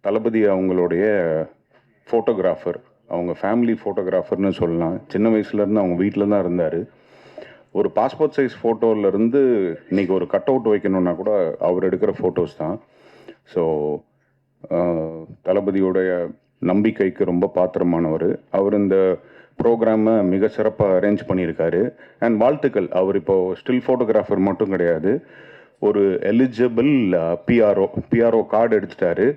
தளபதி அவங்களுடைய ஃபோட்டோகிராஃபர், அவங்க ஃபேமிலி ஃபோட்டோகிராஃபர்னு சொல்லலாம். சின்ன வயசுலேருந்து அவங்க வீட்டில் தான் இருந்தார். ஒரு பாஸ்போர்ட் சைஸ் ஃபோட்டோவிலேருந்து இன்றைக்கி ஒரு கட் அவுட் வைக்கணுன்னா கூட அவர் எடுக்கிற ஃபோட்டோஸ் தான். ஸோ தளபதியோடைய நம்பிக்கைக்கு ரொம்ப பாத்திரமானவர். அவர் இந்த ப்ரோக்ராமை மிக சிறப்பாக அரேஞ்ச் பண்ணியிருக்காரு. அண்ட் வாழ்த்துக்கள். அவர் இப்போது ஸ்டில் ஃபோட்டோகிராஃபர் மட்டும் கிடையாது, ஒரு எலிஜிபிள் பிஆர்ஓ கார்டு எடுத்துட்டாரு.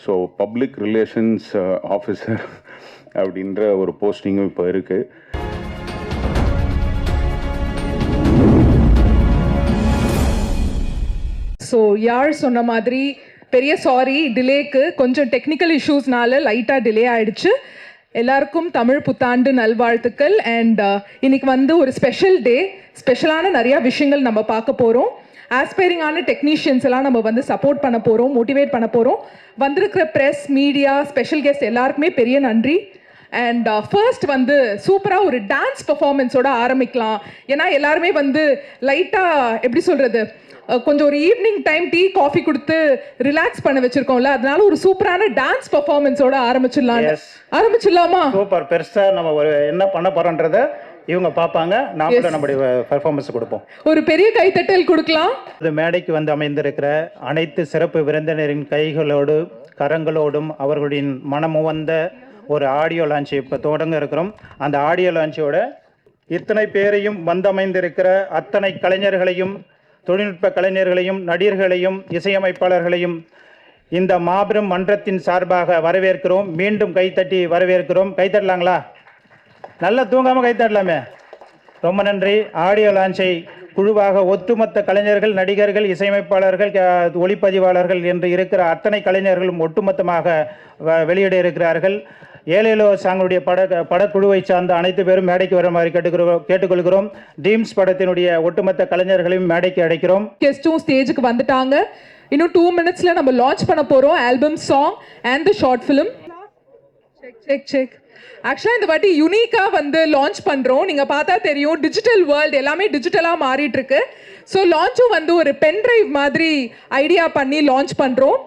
ஸோ பப்ளிக் ரிலேஷன்ஸ் ஆஃபீஸர் அப்படின்ற ஒரு போஸ்டிங்கும் இப்போ இருக்குது. ஸோ யார் சொன்ன மாதிரி பெரிய சாரி டிலேக்கு, கொஞ்சம் டெக்னிக்கல் இஷ்யூஸ்னால லைட்டாக டிலே ஆயிடுச்சு. எல்லாருக்கும் தமிழ் புத்தாண்டு நல்வாழ்த்துக்கள். அண்ட் இன்னைக்கு வந்து ஒரு ஸ்பெஷல் டே, ஸ்பெஷலான நிறையா விஷயங்கள் நம்ம பார்க்க போகிறோம். ஆஸ்பைரிங்கான டெக்னீஷியன்ஸ் எல்லாம் நம்ம வந்து சப்போர்ட் பண்ண போகிறோம், மோட்டிவேட் பண்ண போகிறோம். வந்திருக்கிற ப்ரெஸ், மீடியா, ஸ்பெஷல் கெஸ்ட் எல்லாருக்குமே பெரிய நன்றி. அண்ட் ஃபர்ஸ்ட் வந்து சூப்பராக ஒரு டான்ஸ் பர்ஃபார்மன்ஸோட ஆரம்பிக்கலாம். ஏன்னா எல்லாருமே வந்து லைட்டாக எப்படி சொல்கிறது, கொஞ்சம் ஒரு ஈவினிங் டைம் டீ காஃபி கொடுத்து ரிலாக்ஸ் பண்ண வச்சிருக்கோம்ல, அதனால ஒரு சூப்பரான டான்ஸ் பர்ஃபார்மன்ஸோட ஆரம்பிச்சிடலாமா? சூப்பர். பெருசா நம்ம என்ன பண்ண போறோன்றத இவங்க பார்ப்பாங்க, நாம நம்மளுடைய பெர்ஃபார்மன்ஸ் கொடுப்போம். ஒரு பெரிய கைத்தட்டல் கொடுக்கலாம். இந்த மேடைக்கு வந்து அமைந்திருக்கிற அனைத்து சிறப்பு விருந்தினரின் கைகளோடு கரங்களோடும் அவர்களின் மனமுவந்த ஒரு ஆடியோ லான்ச் இப்போ தொடங்க இருக்கிறோம். அந்த ஆடியோ லான்ச்சோட இத்தனை பேரையும் வந்தமைந்திருக்கிற அத்தனை கலைஞர்களையும், தொழில்நுட்ப கலைஞர்களையும், நடிகர்களையும், இசையமைப்பாளர்களையும் இந்த மாபெரும் மன்றத்தின் சார்பாக வரவேற்கிறோம். மீண்டும் கைத்தட்டி வரவேற்கிறோம். கைத்தட்டலாங்களா? நல்லா தூங்காமல் கைத்தட்டலாமே. ரொம்ப நன்றி. ஆடியோ லான்ச்சை குழுவாக ஒட்டுமொத்த கலைஞர்கள், நடிகர்கள், இசையமைப்பாளர்கள், ஒளிப்பதிவாளர்கள் என்று இருக்கிற அத்தனை கலைஞர்களும் ஒட்டுமொத்தமாக வெளியிட இருக்கிறார்கள். ஏலேலோ சாங்களுடைய படக்குழுவை சார்ந்த அனைத்து பேரும் மேடைக்கு வர மாதிரி கேட்டுக்கொள்கிறோம். ட்ரீம்ஸ் படத்தினுடைய ஒட்டுமொத்த கலைஞர்களையும் மேடைக்கு அழைக்கிறோம். கெஸ்டும் ஸ்டேஜுக்கு வந்துட்டாங்க. இன்னும் 2 minutesல நம்ம லான்ச் பண்ண போறோம் album, song and the short film. Check. ஆக்சுவலாக இந்த வாட்டி யூனிக்காக வந்து லான்ச் பண்ணுறோம். நீங்கள் பார்த்தா தெரியும், டிஜிட்டல் வேர்ல்டு எல்லாமே டிஜிட்டலாக மாறிட்டு இருக்கு. ஸோ லான்ச்சும் வந்து ஒரு பென் டிரைவ் மாதிரி ஐடியா பண்ணி லான்ச் பண்ணுறோம்.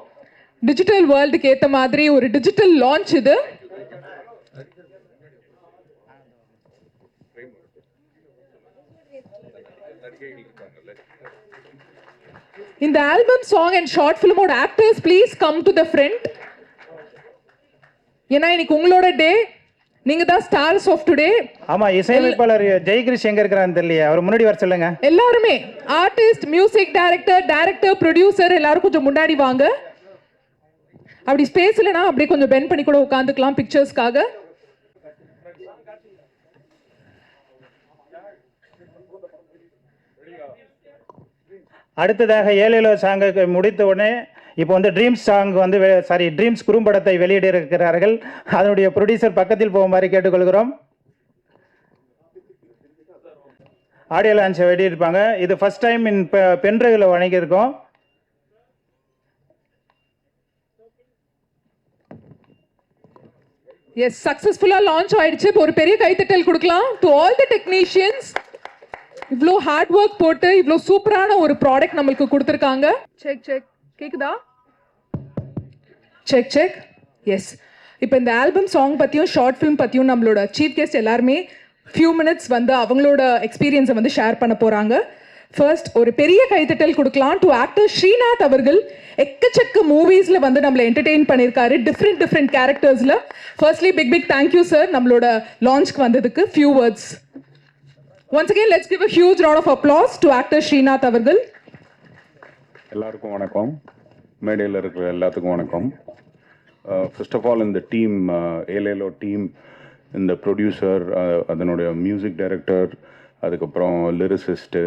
டிஜிட்டல் வேர்ல்டுக்கு ஏற்ற மாதிரி ஒரு டிஜிட்டல் லான்ச் இது. இந்த ஆல்பம், சாங் அண்ட் ஷார்ட் ஃபிலிமோட actors please come to the front. ஏன்னா இன்னைக்கு உங்களோட டே, நீங்க தான் ஸ்டார்ஸ் ஆஃப் டுடே. ஆமா, இசையமைப்பாளர் ஜெயகிரிஷ் எங்க இருக்கான்னு தெரியல, அவர் முன்னாடி வர சொல்லுங்க. எல்லாருமே ஆர்டிஸ்ட், மியூசிக் டைரக்டர், ப்ரொடியூசர் எல்லாரும் கொஞ்சம் முன்னாடி வாங்க. அப்படி ஸ்பேஸ் இல்லைனா அப்படியே கொஞ்சம் பெண்ட் பண்ணி கூட உட்காந்துக்கலாம் பிக்சர்ஸ்க்காக. அடுத்ததாக ஏலேலோ சாங்குக்கு முடித்த உடனே இப்போ வந்து ட்ரீம்ஸ் சாங் வந்து ட்ரீம்ஸ் குறும்படத்தை வெளியிட இருக்கிறார்கள். அதனுடைய ப்ரொடியூசர் பக்கத்தில் போகுமாறு கேட்டுக்கொள்கிறோம். ஆடியோ லான்ச் வெளியிட்டிருப்பாங்க. இது ஃபர்ஸ்ட் டைம் பென்ட்ரைவில் வழங்கியிருக்கோம். எஸ், சக்சஸ்ஃபுல்லாக லான்ச் ஆயிடுச்சு. இப்போ ஒரு பெரிய கைத்தட்டல் கொடுக்கலாம் டு ஆல் தி டெக்னீஷியன்ஸ். இவ்வளோ ஹார்ட் ஒர்க் போட்டு இவ்வளோ சூப்பரான ஒரு ப்ராடக்ட் நம்மளுக்கு கொடுத்துருக்காங்க. செக் கேக்குதா? செக். எஸ், இப்போ இந்த ஆல்பம், சாங் பற்றியும் ஷார்ட் ஃபிலிம் பற்றியும் நம்மளோட சீஃப் கெஸ்ட் எல்லாருமே ஃபியூ மினிட்ஸ் வந்து அவங்களோட எக்ஸ்பீரியன்ஸை வந்து ஷேர் பண்ண போகிறாங்க. ஃபர்ஸ்ட் ஒரு பெரிய கைத்தட்டல் கொடுக்கலாம் டு ஆக்டர் ஸ்ரீநாத் அவர்கள். எக்கச்சக்க மூவிஸில் வந்து நம்மளை என்டர்டெயின் பண்ணியிருக்காரு, டிஃப்ரெண்ட் கேரக்டர்ஸில். ஃபர்ஸ்ட்லி பிக் தேங்க்யூ சார், நம்மளோட லான்ச்க்கு வந்ததுக்கு. Few words. Once again, let's give a huge round of applause to actor Srinath அவர்கள். எல்லாருக்கும் வணக்கம், மேடையில் இருக்கிற எல்லாத்துக்கும் வணக்கம். ஃபர்ஸ்ட் ஆஃப் ஆல் இந்த டீம், ஏலேலோ டீம், இந்த ப்ரொடியூசர், அதனுடைய மியூசிக் டைரக்டர், அதுக்கப்புறம் லிரிசிஸ்ட்டு,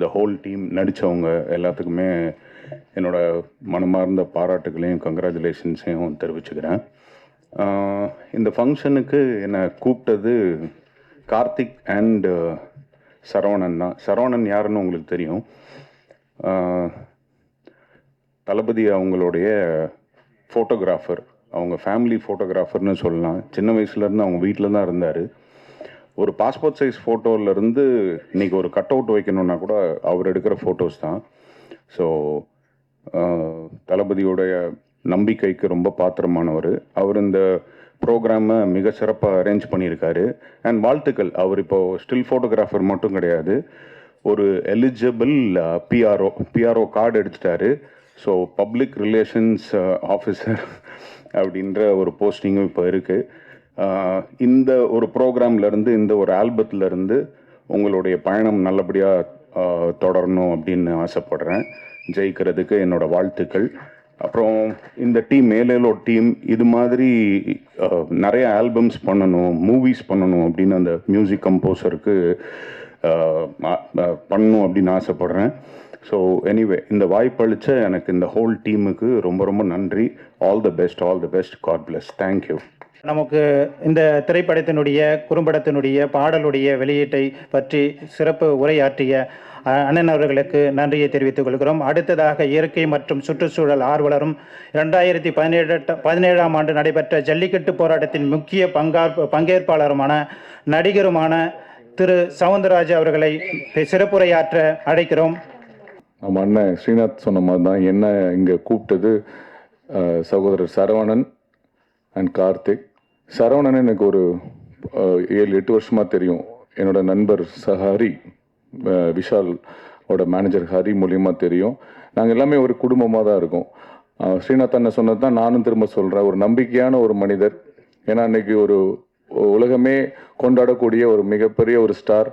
த ஹோல் டீம், நடித்தவங்க எல்லாத்துக்குமே என்னோட மனமார்ந்த பாராட்டுகளையும் கங்க்ராச்சுலேஷன்ஸையும் தெரிவிச்சுக்கிறேன். இந்த ஃபங்க்ஷனுக்கு என்னை கூப்பிட்டது கார்த்திக் அண்ட் சரவணன் தான். சரவணன் யாருன்னு உங்களுக்கு தெரியும். தளபதி அவங்களுடைய ஃபோட்டோகிராஃபர், அவங்க ஃபேமிலி ஃபோட்டோகிராஃபர்னு சொல்லலாம். சின்ன வயசுலேருந்து அவங்க வீட்டில் தான் இருந்தார். ஒரு பாஸ்போர்ட் சைஸ் ஃபோட்டோவிலேருந்து இன்றைக்கி ஒரு கட் அவுட் வைக்கணுன்னா கூட அவர் எடுக்கிற ஃபோட்டோஸ் தான். ஸோ தளபதியோடைய நம்பிக்கைக்கு ரொம்ப பாத்திரமானவர். அவர் இந்த ப்ரோக்ராமை மிக சிறப்பாக அரேஞ்ச் பண்ணியிருக்காரு. அண்ட் வாழ்த்துக்கள். அவர் இப்போது ஸ்டில் ஃபோட்டோகிராஃபர் மட்டும் கிடையாது, ஒரு எலிஜிபிள் பிஆர்ஓ கார்டு எடுத்துட்டாரு. ஸோ பப்ளிக் ரிலேஷன்ஸ் ஆஃபீஸர் அப்படின்ற ஒரு போஸ்டிங்கும் இப்போ இருக்குது. இந்த ஒரு ப்ரோக்ராம்லேருந்து, இந்த ஒரு ஆல்பத்துலேருந்து உங்களுடைய பயணம் நல்லபடியாக தொடரணும் அப்படின்னு ஆசைப்படுறேன். ஜெயிக்கிறதுக்கு என்னோடய வாழ்த்துக்கள். அப்புறம் இந்த டீம், ஏலேலோ டீம், இது மாதிரி நிறைய ஆல்பம்ஸ் பண்ணணும், மூவிஸ் பண்ணணும் அப்படின்னு அந்த மியூசிக் கம்போசருக்கு பண்ணணும் அப்படின்னு ஆசைப்பட்றேன். ஸோ எனிவே, இந்த வாய்ப்பளித்த எனக்கு இந்த ஹோல் டீமுக்கு ரொம்ப ரொம்ப நன்றி. All the best. God bless. Thank you. நமக்கு இந்த திரைப்படத்தினுடைய குறும்படத்தினுடைய பாடலுடைய வெளியீட்டை பற்றி சிறப்பு உரையாற்றிய அண்ணன் அவர்களுக்கு நன்றியை தெரிவித்துக் கொள்கிறோம். அடுத்ததாக இயற்கை மற்றும் சுற்றுச்சூழல் ஆர்வலரும் 2017ஆம் ஆண்டு நடைபெற்ற ஜல்லிக்கட்டு போராட்டத்தின் முக்கிய பங்கேற்பாளருமான நடிகருமான திரு சவுந்தரராஜ் அவர்களை சிறப்புரையாற்ற அழைக்கிறோம். நம்ம அண்ணன் ஸ்ரீநாத் சொன்ன மாதிரி தான் என்ன இங்கே கூப்பிட்டது சகோதரர் சரவணன் அண்ட் கார்த்திக். சரவணன் எனக்கு ஒரு 7-8 வருஷமாக தெரியும். என்னோட நண்பர் ஹரி, விஷாலோட மேனேஜர் ஹரி மூலியமாக தெரியும். நாங்கள் எல்லாமே ஒரு குடும்பமாக தான் இருக்கோம். ஸ்ரீநாத் அண்ணன் சொன்னது தான் நானும் திரும்ப சொல்கிறேன். ஒரு நம்பிக்கையான ஒரு மனிதர். ஏன்னா அன்னைக்கு ஒரு உலகமே கொண்டாடக்கூடிய ஒரு மிகப்பெரிய ஒரு ஸ்டார்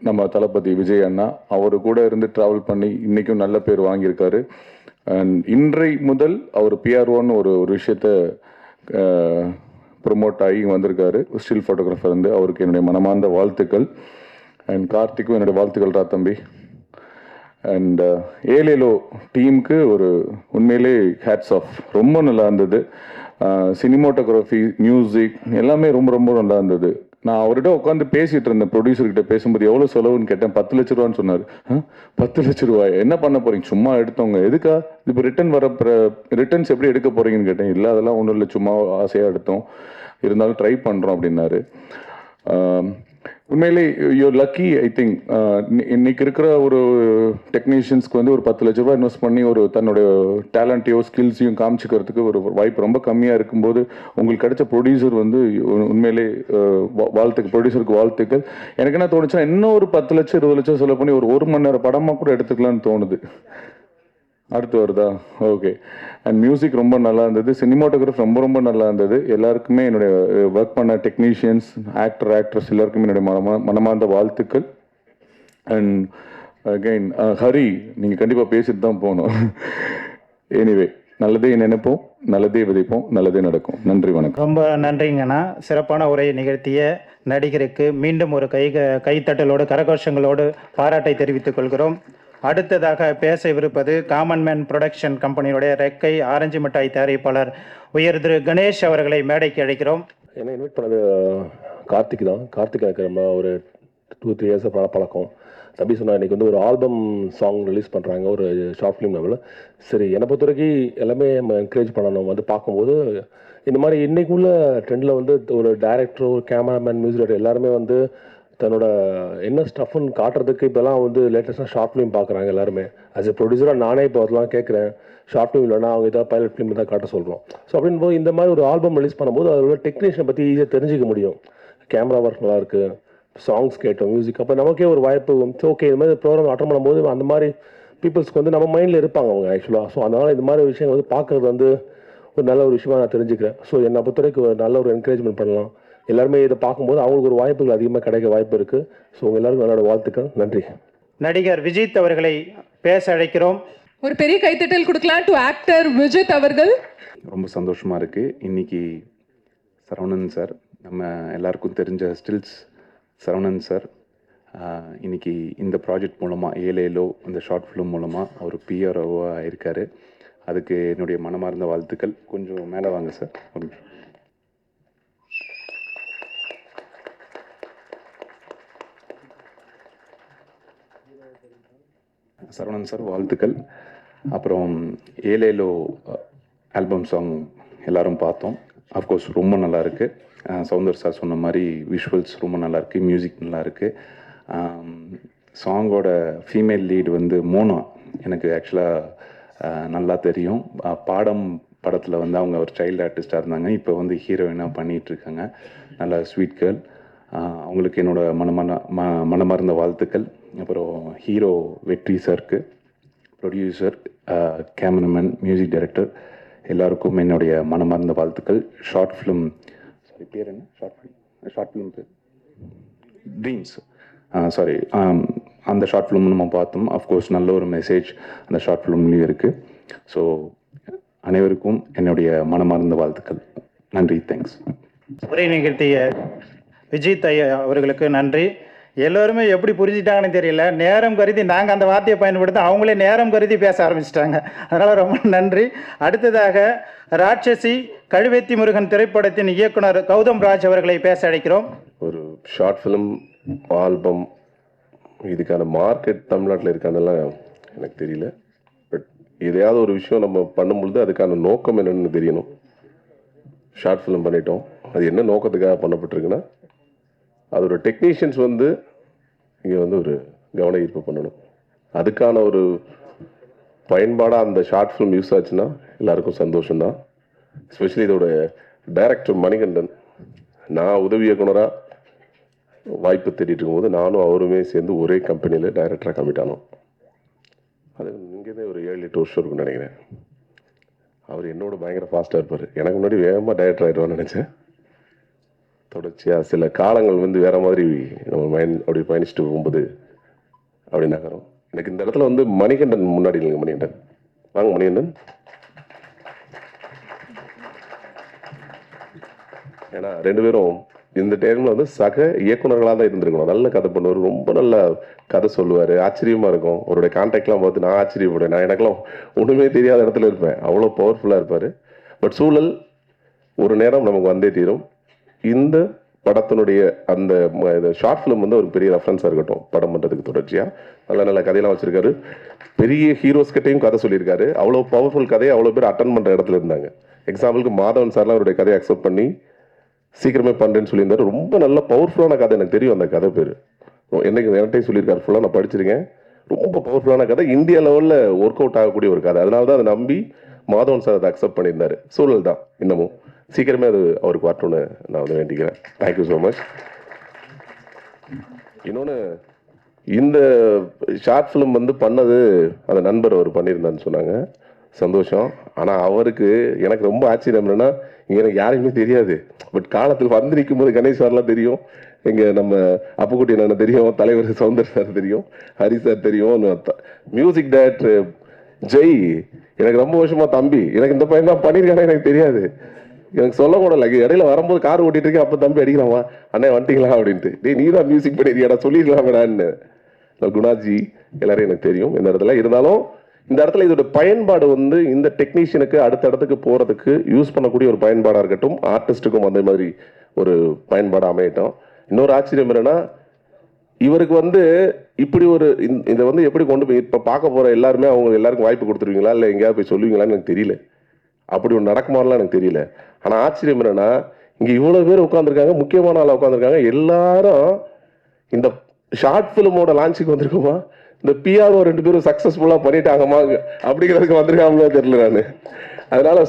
நம்ம தளபதி விஜய் அண்ணா. அவரு கூட இருந்து ட்ராவல் பண்ணி இன்றைக்கும் நல்ல பேர் வாங்கியிருக்காரு. அண்ட் இன்றை முதல் அவர் பிஆர்ஓன்னு ஒரு விஷயத்த ப்ரொமோட் ஆகி வந்திருக்காரு. ஸ்டில் ஃபோட்டோகிராஃபர் இருந்து அவருக்கு என்னுடைய மனமார்ந்த வாழ்த்துக்கள். அண்ட் கார்த்திக்கும் என்னுடைய வாழ்த்துக்கள் தம்பி. அண்ட் ஏலேலோ டீமுக்கு ஒரு உண்மையிலே ஹேட்ஸ் ஆஃப். ரொம்ப நல்லா இருந்தது. சினிமாட்டோகிராஃபி, மியூசிக் எல்லாமே ரொம்ப ரொம்ப நல்லா இருந்தது. நான் அவர்கிட்ட உட்காந்து பேசிகிட்டு இருந்தேன். ப்ரொடியூசர்கிட்ட பேசும்போது எவ்வளோ செலவுன்னு கேட்டேன். 10 லட்ச ரூபான்னு சொன்னார். 10 லட்ச ரூபாய் என்ன பண்ண போகிறீங்க? சும்மா எடுத்தவங்க எதுக்கா இப்போ ரிட்டர்ன்ஸ் எப்படி எடுக்க போகிறீங்கன்னு கேட்டேன். இல்லை அதெல்லாம் ஒன்றும் இல்லை, சும்மா ஆசையாக எடுத்தோம், இருந்தாலும் ட்ரை பண்ணுறோம் அப்படின்னாரு. உண்மையிலே யூர் லக்கி. ஐ திங்க் இன்னைக்கு இருக்கிற ஒரு டெக்னீஷியன்ஸ்க்கு வந்து ஒரு 10 லட்ச ரூபாய் இன்வெஸ்ட் பண்ணி ஒரு தன்னுடைய டேலண்ட்டையோ ஸ்கில்ஸையும் காமிச்சிக்கிறதுக்கு ஒரு வாய்ப்பு ரொம்ப கம்மியாக இருக்கும்போது உங்களுக்கு கிடைச்ச ப்ரொடியூசர் வந்து உண்மையிலே ப்ரொடியூசருக்கு வாழ்த்துக்கள். எனக்கு என்ன தோணுச்சுன்னா, இன்னும் ஒரு 10 லட்சம் 20 லட்சம் செலவு பண்ணி ஒரு மணி நேரம் படமாக கூட எடுத்துக்கலாம்னு தோணுது. அடுத்து வருதா? ஓகே. அண்ட் மியூசிக் ரொம்ப நல்லா இருந்தது. சினிமாட்டோகிராஃபி ரொம்ப ரொம்ப நல்லா இருந்தது. எல்லாருக்குமே என்னுடைய ஒர்க் பண்ண டெக்னீஷியன்ஸ், ஆக்ட்ரஸ் எல்லாருக்குமே என்னுடைய மனமார்ந்த வாழ்த்துக்கள். அண்ட் அகைன் ஹரி, நீங்கள் கண்டிப்பாக பேசிட்டு தான் போகணும். எனிவே, நல்லதே நினைப்போம், நல்லதே விதைப்போம், நல்லதே நடக்கும். நன்றி, வணக்கம். ரொம்ப நன்றிங்கண்ணா. சிறப்பான உரையை நிகழ்த்திய நடிகருக்கு மீண்டும் ஒரு கைத்தட்டலோடு கரகோஷங்களோடு பாராட்டை தெரிவித்துக் கொள்கிறோம். அடுத்ததாக பேசவிருப்பது காமன் மேன் ப்ரொடக்ஷன் கம்பெனியுடைய ரெக்கை ஆரஞ்சு மிட்டாய் தயாரிப்பாளர் உயர் திரு கணேஷ் அவர்களை மேடைக்கு அழைக்கிறோம். என்னை இன்வைட் பண்ணது கார்த்திக் தான். கார்த்திக் எனக்கு நம்ம ஒரு 2-3 இயர்ஸாக பழக்கம். தம்பி சொன்னால் இன்றைக்கி வந்து ஒரு ஆல்பம் சாங் ரிலீஸ் பண்ணுறாங்க, ஒரு ஷார்ட் ஃபிலிம் லெவலில். சரி, என்னை பொறுத்த வரைக்கும் எல்லாமே நம்ம என்கரேஜ் பண்ணணும். வந்து பார்க்கும்போது இந்த மாதிரி இன்றைக்கு உள்ள ட்ரெண்டில் வந்து ஒரு டைரக்டர், ஒரு கேமராமேன், மியூசிக் டைரக்டர் எல்லாருமே வந்து தன்னோட என்ன ஸ்டஃப்னு காட்டுறதுக்கு இப்போலாம் வந்து லேட்டஸ்ட்டாக ஷார்ட் ஃபிலிம் பார்க்குறாங்க எல்லாருமே. ஆஸ் எ ப்ரொடியூசராக நானே இப்போ அதெல்லாம் கேட்குறேன். ஷார்ட் ஃபிலிம் இல்லைனா அவங்க ஏதாவது பைலட் ஃபிலிம் தான் காட்ட சொல்கிறோம். ஸோ அப்படின்னு போது இந்த மாதிரி ஒரு ஆல்பம் ரிலீஸ் பண்ணும்போது அதோட டெக்னீஷியனை பற்றி ஈஸியாக தெரிஞ்சிக்க முடியும். கேமரா ஒர்க் நல்லா இருக்குது, சாங்ஸ் கேட்டோம், மியூசிக். அப்போ நமக்கே ஒரு வாய்ப்பு, ஓகே இது மாதிரி ப்ரோக்ராம் அட்டன் பண்ணும்போது அந்த மாதிரி பீப்புள்ஸ்க்கு வந்து நம்ம மைண்டில் இருப்பாங்க அவங்க ஆக்சுவலாக. ஸோ அதனால் இந்த மாதிரி விஷயங்கள் வந்து பார்க்குறது வந்து ஒரு நல்ல ஒரு விஷயமாக நான் தெரிஞ்சுக்கிறேன். ஸோ என்னை பொறுத்த வரைக்கும் ஒரு நல்ல ஒரு என்கரேஜ்மெண்ட் பண்ணலாம். எல்லாருமே இதை பார்க்கும்போது அவங்களுக்கு ஒரு வாய்ப்புகள் அதிகமாக கிடைக்க வாய்ப்பு இருக்குது. ஸோ எல்லாருக்கும் என்னோட வாழ்த்துக்கள். நன்றி. நடிகர் விஜித் அவர்களை பேச அழைக்கிறோம். ஒரு பெரிய கைத்தட்டல் கொடுக்கலாம் டு ஆக்டர் விஜித் அவர்கள். ரொம்ப சந்தோஷமாக இருக்குது. இன்றைக்கி சரவணன் சார், நம்ம எல்லாருக்கும் தெரிஞ்ச ஸ்டில்ஸ் சரவணன் சார், இன்றைக்கி இந்த ப்ராஜெக்ட் மூலமாக ஏலேலோ இந்த ஷார்ட் ஃபிலிம் மூலமாக அவர் பிஆர்ஓவாக இருக்கார். அதுக்கு என்னுடைய மனமார்ந்த வாழ்த்துக்கள். கொஞ்சம் மேலே வாங்க சார். சரவணன் சார் வாழ்த்துக்கள். அப்புறம் ஏலேலோ ஆல்பம் சாங் எல்லோரும் பார்த்தோம். அஃப்கோர்ஸ் ரொம்ப நல்லாயிருக்கு. சவுந்தர் சார் சொன்ன மாதிரி விஷுவல்ஸ் ரொம்ப நல்லாயிருக்கு, மியூசிக் நல்லாயிருக்கு. சாங்கோட ஃபீமேல் லீடு வந்து மோனா. எனக்கு ஆக்சுவலாக நல்லா தெரியும். பாடம் படத்தில் வந்து அவங்க ஒரு சைல்டு ஆர்டிஸ்டாக இருந்தாங்க, இப்போ வந்து ஹீரோயினாக பண்ணிகிட்ருக்காங்க. நல்ல ஸ்வீட் கேர்ள். அவங்களுக்கு என்னோடய மனமார்ந்த வாழ்த்துக்கள். அப்புறம் ஹீரோ வெற்றி சாருக்கு, ப்ரொடியூசர், கேமராமேன், மியூசிக் டைரக்டர் எல்லாருக்கும் என்னுடைய மனமார்ந்த வாழ்த்துக்கள். ஷார்ட் ஃபிலிம் பேர் என்ன? ஷார்ட் ஃபிலிம் பேர் ட்ரீம்ஸ். அந்த ஷார்ட் ஃபிலிம் நம்ம பார்த்தோம். அஃப்கோர்ஸ் நல்ல ஒரு மெசேஜ் அந்த ஷார்ட் ஃபிலிம்லேயும் இருக்குது. ஸோ அனைவருக்கும் என்னுடைய மனமார்ந்த வாழ்த்துக்கள். நன்றி, தேங்க்ஸ். உரை நிகழ்த்திய விஜித் ஐயா அவர்களுக்கு நன்றி. எல்லோருமே எப்படி புரிஞ்சிட்டாங்கன்னு தெரியல. நேரம் கருதி நாங்கள் அந்த வார்த்தையை பயன்படுத்த அவங்களே நேரம் கருதி பேச ஆரம்பிச்சிட்டாங்க. அதனால் ரொம்ப நன்றி. அடுத்ததாக ராட்சசி கழுவேத்தி முருகன் திரைப்படத்தின் இயக்குனர் கௌதம் ராஜ் அவர்களை பேச அழைக்கிறோம். ஒரு ஷார்ட் ஃபிலிம் ஆல்பம் இதுக்கான மார்க்கெட் தமிழ்நாட்டில் இருக்கானெல்லாம் எனக்கு தெரியல. பட் எதையாவது ஒரு விஷயம் நம்ம பண்ணும்பொழுது அதுக்கான நோக்கம் என்னென்னு தெரியணும். ஷார்ட் ஃபிலிம் பண்ணிட்டோம், அது என்ன நோக்கத்துக்காக பண்ணப்பட்டிருக்குன்னா அதோட டெக்னீஷியன்ஸ் வந்து இங்கே வந்து ஒரு கவன ஈர்ப்பு பண்ணணும். அதுக்கான ஒரு பயன்பாடாக அந்த ஷார்ட் ஃபிலிம் யூஸ் ஆச்சுன்னா எல்லாருக்கும் சந்தோஷம்தான். எஸ்பெஷலி இதோட டைரக்டர் மணிகண்டன், நான் உதவி இயக்குனராக வாய்ப்பு தேடிட்டு இருக்கும்போது நானும் அவருமே சேர்ந்து ஒரே கம்பெனியில் டைரக்டராக கமிட் ஆனோம். அது இங்கேருந்தே ஒரு 7-8 வருஷம் இருக்குன்னு நினைக்கிறேன். அவர் என்னோட பயங்கர ஃபாஸ்ட்டாக இருப்பார். எனக்கு முன்னாடி வேகமாக டைரக்டர் ஆகிடுவான்னு நினச்சேன். தொடர்ச்சியாக சில காலங்கள் வந்து வேறு மாதிரி நம்ம மைண்ட் அப்படி பயணிச்சுட்டு போகும்போது அப்படி நகரும். எனக்கு இந்த இடத்துல வந்து மணிகண்டன் முன்னாடி இல்லைங்க. மணிகண்டன் வாங்க. மணிகண்டன் ஏன்னா 2 பேரும் இந்த டைமில் வந்து சக இயக்குனர்களாக தான் இருந்திருக்கணும். நல்ல கதை பண்ணுவார், ரொம்ப நல்ல கதை சொல்லுவார், ஆச்சரியமாக இருக்கும். அவருடைய கான்டாக்ட்லாம் பார்த்து நான் ஆச்சரியப்படுவேன். நான் எனக்கெல்லாம் ஒன்றுமே தெரியாத இடத்துல இருப்பேன், அவ்வளோ பவர்ஃபுல்லாக இருப்பார். பட் சூழல் ஒரு நேரம் நமக்கு வந்தே தீரும். இந்த படத்தினுடைய அந்த ஷார்ட் ஃபிலிம் வந்து ஒரு பெரிய ரெஃபரன்ஸாக இருக்கட்டும் படம் பண்ணுறதுக்கு. தொடர்ச்சியாக நல்ல நல்ல கதையெல்லாம் வச்சுருக்காரு. பெரிய ஹீரோஸ்கிட்டையும் கதை சொல்லியிருக்காரு. அவ்வளோ பவர்ஃபுல் கதையை அவ்வளோ பேர் அட்டன் பண்ணுற இடத்துல இருந்தாங்க. எக்ஸாம்பிளுக்கு மாதவன் சார்லாம் அவருடைய கதையை அக்செப்ட் பண்ணி சீக்கிரமே பண்ணுறேன்னு சொல்லியிருந்தாரு. ரொம்ப நல்ல பவர்ஃபுல்லான கதை. எனக்கு தெரியும் அந்த கதை பேர், என்னைக்கு என்கிட்டையும் சொல்லியிருக்காரு, ஃபுல்லாக நான் படிச்சிருக்கேன். ரொம்ப பவர்ஃபுல்லான கதை, இந்தியா லெவலில் ஒர்க் அவுட் ஆகக்கூடிய ஒரு கதை. அதனால தான் அதை நம்பி மாதவன் சார் அதை அக்செப்ட் பண்ணியிருந்தாரு. சூழல் தான் இன்னமும் சீக்கிரமே அது அவருக்கு வரட்டும்னு நான் வந்து வேண்டிக்கிறேன். Thank you so much. இன்னொன்று, இந்த ஷார்ட் ஃபிலிம் வந்து பண்ணது அந்த நண்பர் அவர் பண்ணியிருந்தான்னு சொன்னாங்க, சந்தோஷம். ஆனால் அவருக்கு எனக்கு ரொம்ப ஆச்சரியம் என்னன்னா, இங்கே எனக்கு யாருக்குமே தெரியாது. பட் காலத்தில் வந்து நிற்கும் போது கணேஷ் சார்லாம் தெரியும், இங்கே நம்ம அப்புக்குட்டி என்ன தெரியும், தலைவர் சௌந்தர் சார் தெரியும், ஹரி சார் தெரியும், மியூசிக் டைரக்டர் ஜெய் எனக்கு ரொம்ப வருஷமா தம்பி. எனக்கு இந்த பையன் தான் பண்ணியிருக்கானே எனக்கு தெரியாது, எனக்கு சொல்ல கூட இல்லை. இடையில வரும்போது கார் ஓட்டிட்டு இருக்கேன், அப்போ தம்பி அடிக்கலாமா அண்ணே வந்துட்டீங்களா அப்படின்ட்டு, டேய் நீ தான் மியூசிக் பண்ணியிருக்கியாடா சொல்லிடலாமேடான்னு. குணாஜி எல்லாரையும் எனக்கு தெரியும் இந்த இடத்துல. இருந்தாலும் இந்த இடத்துல இதோட பயன்பாடு வந்து இந்த டெக்னீஷியனுக்கு அடுத்த இடத்துக்கு போகிறதுக்கு யூஸ் பண்ணக்கூடிய ஒரு பயன்பாடாக இருக்கட்டும், ஆர்டிஸ்ட்டுக்கும் அந்த மாதிரி ஒரு பயன்பாடு அமையட்டும். இன்னொரு ஆச்சரியம் என்னன்னா, இவருக்கு வந்து இப்படி ஒரு இதை வந்து எப்படி கொண்டு போய் இப்போ பார்க்க போகிற எல்லாருமே அவங்க எல்லாருக்கும் வாய்ப்பு கொடுத்துருவீங்களா இல்லை எங்கேயாவது போய் சொல்லுவீங்களான்னு எனக்கு தெரியல. அப்படி ஒன்று நடக்குமாலாம் எனக்கு தெரியல. ஆனால் ஆச்சரியம் என்னன்னா, இங்கே இவ்வளோ பேர் உட்காந்துருக்காங்க, முக்கியமான ஆளாக உட்காந்துருக்காங்க. எல்லாரும் இந்த ஷார்ட் ஃபிலிமோட லான்ச்சுக்கு வந்திருக்கோமா, இந்த பிஆர்ஓ 2 பேரும் சக்ஸஸ்ஃபுல்லாக பண்ணிட்டாங்கம்மா அப்படிங்கிறதுக்கு வந்திருக்காங்களோ தெரியல நான். அதனால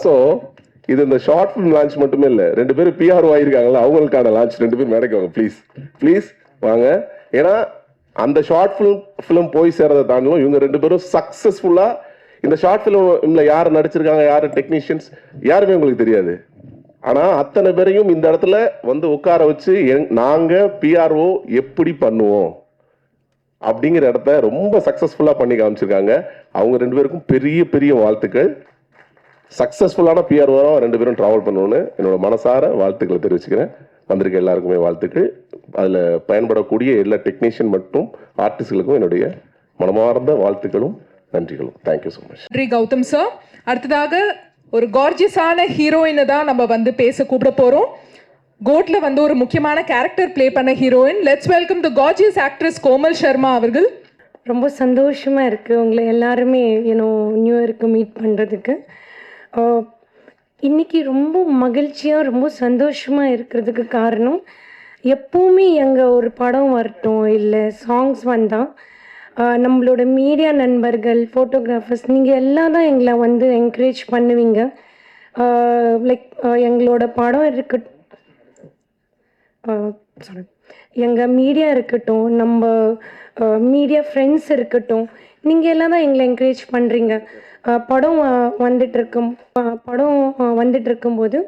இது இந்த ஷார்ட் ஃபிலிம் லான்ச் மட்டுமே இல்லை, 2 பேரும் பிஆர்ஓ ஆகியிருக்காங்களா அவங்களுக்கான லான்ச். 2 பேரும் மேடைக்கு வாங்க ப்ளீஸ், ப்ளீஸ் வாங்க. ஏன்னா அந்த ஷார்ட் ஃபிலிம் போய் சேர்றதை தாண்டிலும் இவங்க 2 பேரும் சக்ஸஸ்ஃபுல்லாக இந்த ஷார்ட் ஃபிலிம்ல யார் நடிச்சிருக்காங்க, யார் டெக்னீஷியன்ஸ் யாருமே உங்களுக்கு தெரியாது. ஆனால் அத்தனை பேரையும் இந்த இடத்துல வந்து உட்கார வச்சு நாங்கள் பிஆர்ஓ எப்படி பண்ணுவோம் அப்படிங்கிற இடத்த ரொம்ப சக்ஸஸ்ஃபுல்லாக பண்ணி காமிச்சிருக்காங்க. அவங்க 2 பேருக்கும் பெரிய பெரிய வாழ்த்துக்கள். சக்ஸஸ்ஃபுல்லான பிஆர்ஓவாக 2 பேரும் ட்ராவல் பண்ணணும்னு என்னோட மனசார வாழ்த்துக்களை தெரிவிச்சுக்கிறேன். வந்திருக்க எல்லாருக்குமே வாழ்த்துக்கள். அதில் பயன்படக்கூடிய எல்லா டெக்னீஷியன் மற்றும் ஆர்டிஸ்டுகளுக்கும் என்னுடைய மனமார்ந்த வாழ்த்துக்களும் நன்றிகளும். Thank you so much. நன்றி கௌதம் சார். அடுத்ததாக ஒரு கார்ஜியஸான ஹீரோயினை தான் நம்ம வந்து பேச கூப்பிட போகிறோம். கோட்ல வந்து ஒரு முக்கியமான கேரக்டர் ப்ளே பண்ண heroine. Let's welcome the gorgeous actress Komal Sharma அவர்கள். ரொம்ப சந்தோஷமாக இருக்குது உங்களை எல்லாருமே நியூ இயருக்கு மீட் பண்ணுறதுக்கு. இன்றைக்கி ரொம்ப மகிழ்ச்சியாக ரொம்ப சந்தோஷமாக இருக்கிறதுக்கு காரணம், எப்போவுமே எங்கே ஒரு படம் வரட்டும் இல்லை சாங்ஸ் வந்தால் நம்மளோட மீடியா நண்பர்கள், ஃபோட்டோகிராஃபர்ஸ், நீங்கள் எல்லாம் தான் எங்களை வந்து என்கரேஜ் பண்ணுவீங்க. லைக் எங்களோட படம் சாரி, எங்கள் மீடியா இருக்கட்டும், நம்ம மீடியா ஃப்ரெண்ட்ஸ் இருக்கட்டும், நீங்கள் எல்லாம் தான் எங்களை என்கரேஜ் பண்ணுறீங்க. படம் வந்துட்டுருக்கும்போது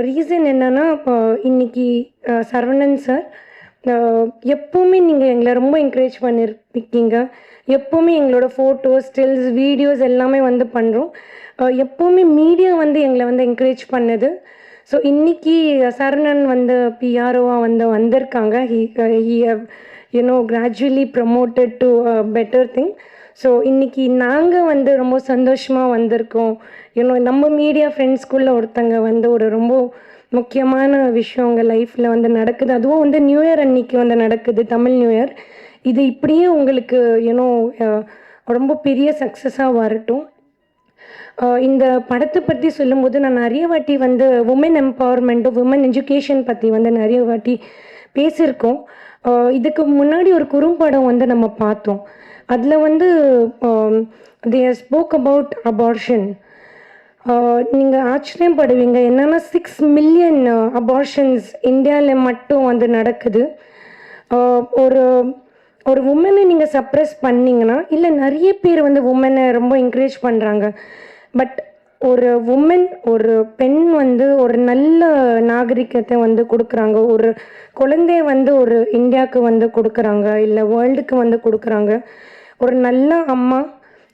ரீசன் என்னென்னா, இன்றைக்கி சரவணன் சார் எப்போவுமே நீங்கள் எங்களை ரொம்ப என்கரேஜ் பண்ணியிருக்கீங்க. எப்போவுமே எங்களோட ஃபோட்டோஸ், ஸ்டில்ஸ், வீடியோஸ் எல்லாமே வந்து பண்ணுறோம். எப்போவுமே மீடியா வந்து எங்களை வந்து என்கரேஜ் பண்ணுது. ஸோ இன்றைக்கி சரவணன் வந்து பிஆர்ஓவாக வந்திருக்காங்க. He gradually promoted to better thing. So இன்றைக்கி நாங்கள் வந்து ரொம்ப சந்தோஷமாக வந்திருக்கோம். நம்ம மீடியா ஃப்ரெண்ட்ஸ்குள்ளே ஒருத்தங்க வந்து ஒரு ரொம்ப முக்கியமான விஷயம் உங்கள் லைஃப்பில் வந்து நடக்குது. அதுவும் வந்து நியூ இயர் அன்னைக்கு வந்து நடக்குது, தமிழ் நியூ இயர். இது இப்படியே உங்களுக்கு ரொம்ப பெரிய சக்ஸஸாக வரட்டும். இந்த படத்தை பற்றி சொல்லும்போது நான் நிறைய வாட்டி வந்து உமன் எம்பவர்மெண்ட்டும் உமன் எஜுகேஷன் பற்றி வந்து நிறைய வாட்டி பேசியிருக்கோம். இதுக்கு முன்னாடி ஒரு குறும்படம் வந்து நம்ம பார்த்தோம். அதில் வந்து தே ஸ்போக் அபவுட் அபார்ஷன். நீங்கள் ஆச்சரியப்படுவீங்க, என்னென்னா 6 மில்லியன் அபார்ஷன்ஸ் இந்தியாவில் மட்டும் வந்து நடக்குது. ஒரு உமனை நீங்கள் சப்ரெஸ் பண்ணிங்கன்னா, இல்லை நிறைய பேர் வந்து உமனை ரொம்ப என்கரேஜ் பண்ணுறாங்க. பட் ஒரு பெண் வந்து ஒரு நல்ல நாகரிகத்தை வந்து கொடுக்குறாங்க. ஒரு குழந்தைய வந்து ஒரு இந்தியாவுக்கு வந்து கொடுக்குறாங்க, இல்லை வேர்ல்டுக்கு வந்து கொடுக்குறாங்க. ஒரு நல்ல அம்மா,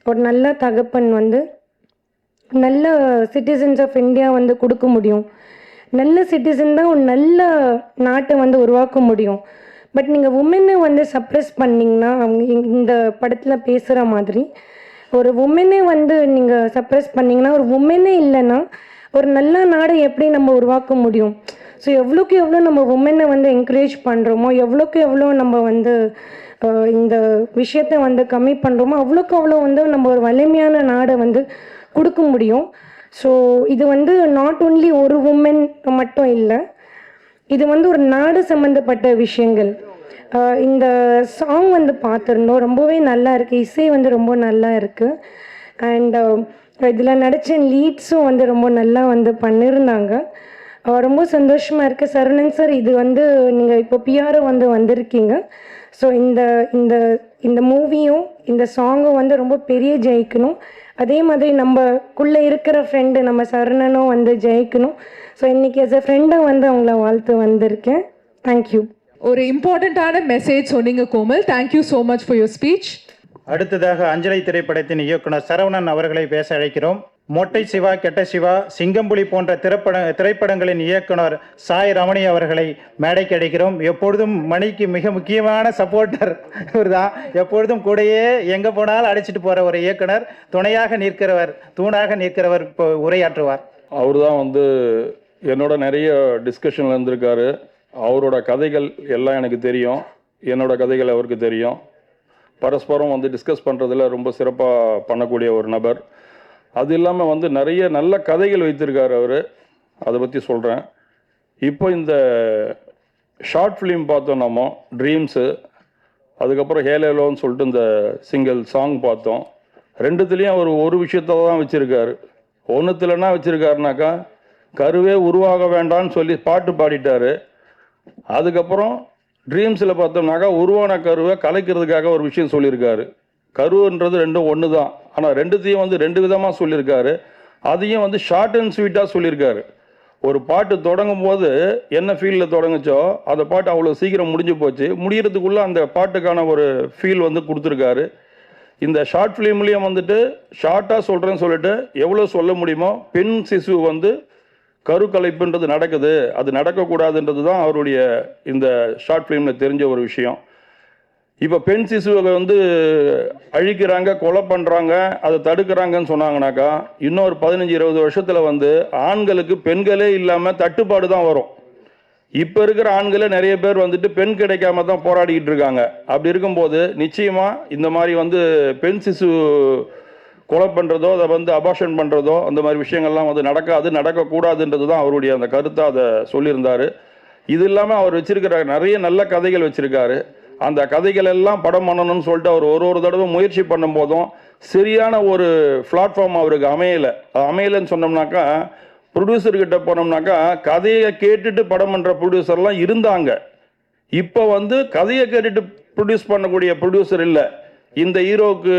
ஒரு நல்ல தகப்பன் வந்து நல்ல சிட்டிசன்ஸ் ஆஃப் இந்தியா வந்து கொடுக்க முடியும். நல்ல சிட்டிசன் தான் ஒரு நல்ல நாட்டை வந்து உருவாக்க முடியும். பட் நீங்கள் உமனை வந்து சப்ரெஸ் பண்ணிங்கன்னா, அவங்க இந்த படத்தில் பேசுகிற மாதிரி ஒரு உமனை வந்து நீங்கள் சப்ரெஸ் பண்ணிங்கன்னா, ஒரு உமனே இல்லைன்னா ஒரு நல்ல நாடை எப்படி நம்ம உருவாக்க முடியும்? ஸோ எவ்வளோக்கு எவ்வளோ நம்ம உமனை வந்து என்கரேஜ் பண்ணுறோமோ, எவ்வளோக்கு எவ்வளோ நம்ம வந்து இந்த விஷயத்தை வந்து கம்மி பண்ணுறோமோ, அவ்வளோக்கு அவ்வளோ வந்து நம்ம ஒரு வலிமையான நாடை வந்து கொடுக்க முடியும். ஸோ இது வந்து நாட் ஓன்லி ஒரு உமன் மட்டும் இல்லை, இது வந்து ஒரு நாடு சம்மந்தப்பட்ட விஷயங்கள். இந்த சாங் வந்து பார்த்துருந்தோம், ரொம்பவே நல்லா இருக்குது. இசை வந்து ரொம்ப நல்லா இருக்குது. அண்ட் இதில் நடித்த லீட்ஸும் வந்து ரொம்ப நல்லா வந்து பண்ணியிருந்தாங்க. ரொம்ப சந்தோஷமாக இருக்குது. சரவணன் சார், இது வந்து நீங்கள் இப்போ பிஆர்ஓ வந்து வந்திருக்கீங்க. ஸோ இந்த மூவியும் இந்த சாங்கும் வந்து ரொம்ப பெரிய ஜெயிக்கணும். அதே மாதிரி நம்மக்குள்ளே இருக்கிற ஃப்ரெண்டு நம்ம சரவணனும் வந்து ஜெயிக்கணும். ஸோ இன்றைக்கி as a ஃப்ரெண்டாக வந்து அவங்கள வாழ்த்து வந்திருக்கேன். தேங்க்யூ. ஒரு இம்பார்ட்டண்ட்டான மெசேஜ் சொன்னீங்க Komal. Thank you so much for your speech. அடுத்ததாக அஞ்சலை திரைப்படத்தின் இயக்குனர் சரவணன் அவர்களை பேச அழைக்கிறோம். மொட்டை சிவா, கெட்ட சிவா, சிங்கம்புலி போன்ற திரைப்படங்களின் இயக்குனர் சாய் ரமணி அவர்களை மேடைக்கு அழைக்கிறோம். எப்பொழுதும் மணிக்கு மிக முக்கியமான சப்போர்ட்டர் இவர் தான். எப்பொழுதும் கூடையே எங்கே போனாலும் அழைச்சிட்டு போகிற ஒரு இயக்குனர், துணையாக நிற்கிறவர், தூணாக நிற்கிறவர் இப்போ உரையாற்றுவார். அவர் தான் வந்து என்னோட நிறைய டிஸ்கஷனில் இருந்திருக்காரு. அவரோட கதைகள் எல்லாம் எனக்கு தெரியும், என்னோட கதைகள் அவருக்கு தெரியும். பரஸ்பரம் வந்து டிஸ்கஸ் பண்ணுறதுல ரொம்ப சிறப்பாக பண்ணக்கூடிய ஒரு நபர். அது இல்லாமல் வந்து நிறைய நல்ல கதைகள் வைத்திருக்காரு அவர், அதை பற்றி சொல்கிறேன். இப்போ இந்த ஷார்ட் ஃபிலிம் பார்த்தோம் நம்ம, ட்ரீம்ஸு, அதுக்கப்புறம் ஹேலேலோன்னு சொல்லிட்டு இந்த சிங்கிள் சாங் பார்த்தோம். ரெண்டுத்துலேயும் அவர் ஒரு விஷயத்த தான் வச்சுருக்காரு. ஒன்றுத்தில் என்ன வச்சுருக்காருனாக்கா, கருவே உருவாக வேண்டாம்னு சொல்லி பாட்டு பாடிட்டார். அதுக்கப்புறம் ட்ரீம்ஸில் பார்த்தோம்னாக்கா உருவான கருவை கலைக்கிறதுக்காக ஒரு விஷயம் சொல்லியிருக்காரு. கருவுன்றது ரெண்டும் ஒன்று தான், ஆனால் ரெண்டுத்தையும் வந்து ரெண்டு விதமாக சொல்லியிருக்காரு. அதையும் வந்து ஷார்ட் அண்ட் ஸ்வீட்டாக சொல்லியிருக்காரு. ஒரு பாட்டு தொடங்கும் போது என்ன ஃபீலில் தொடங்குச்சோ அந்த பாட்டு அவ்வளோ சீக்கிரம் முடிஞ்சு போச்சு. முடிகிறதுக்குள்ளே அந்த பாட்டுக்கான ஒரு ஃபீல் வந்து கொடுத்துருக்காரு. இந்த ஷார்ட் ஃபிலிம்லேயும் வந்துட்டு ஷார்ட்டாக சொல்கிறேன்னு சொல்லிட்டு எவ்வளோ சொல்ல முடியுமோ, பெண் சிசு வந்து கருக்கலைப்புன்றது நடக்குது, அது நடக்கக்கூடாதுன்றது தான் அவருடைய இந்த ஷார்ட் ஃபிலிமில் தெரிஞ்ச ஒரு விஷயம். இப்போ பெண் சிசுவை வந்து அழிக்கிறாங்க, கொலை பண்ணுறாங்க, அதை தடுக்கிறாங்கன்னு சொன்னாங்கனாக்கா இன்னொரு 15-20 வருஷத்தில் வந்து ஆண்களுக்கு பெண்களே இல்லாமல் தட்டுப்பாடு தான் வரும். இப்போ இருக்கிற ஆண்களே நிறைய பேர் வந்துட்டு பெண் கிடைக்காம தான் போராடிக்கிட்டு இருக்காங்க. அப்படி இருக்கும்போது நிச்சயமாக இந்த மாதிரி வந்து பெண் சிசு கொலை பண்ணுறதோ, அதை வந்து அபார்ஷன் பண்ணுறதோ, அந்த மாதிரி விஷயங்கள்லாம் வந்து நடக்கக்கூடாதுன்றது தான் அவருடைய அந்த கருத்தை அதை சொல்லியிருந்தார். இது இல்லாமல் அவர் வச்சிருக்கிற நிறைய நல்ல கதைகள் வச்சுருக்காரு. அந்த கதைகள் எல்லாம் படம் பண்ணணும்னு சொல்லிட்டு அவர் ஒரு தடவை முயற்சி பண்ணும் போதும் சரியான ஒரு பிளாட்ஃபார்ம் அவருக்கு அமையலைன்னு சொன்னோம்னாக்கா, ப்ரொடியூசர்கிட்ட போனோம்னாக்கா கதையை கேட்டுட்டு படம் பண்ணுற ப்ரொடியூசர்லாம் இருந்தாங்க. இப்போ கதையை கேட்டுட்டு ப்ரொடியூஸ் பண்ணக்கூடிய ப்ரொடியூசர் இல்லை. இந்த ஹீரோவுக்கு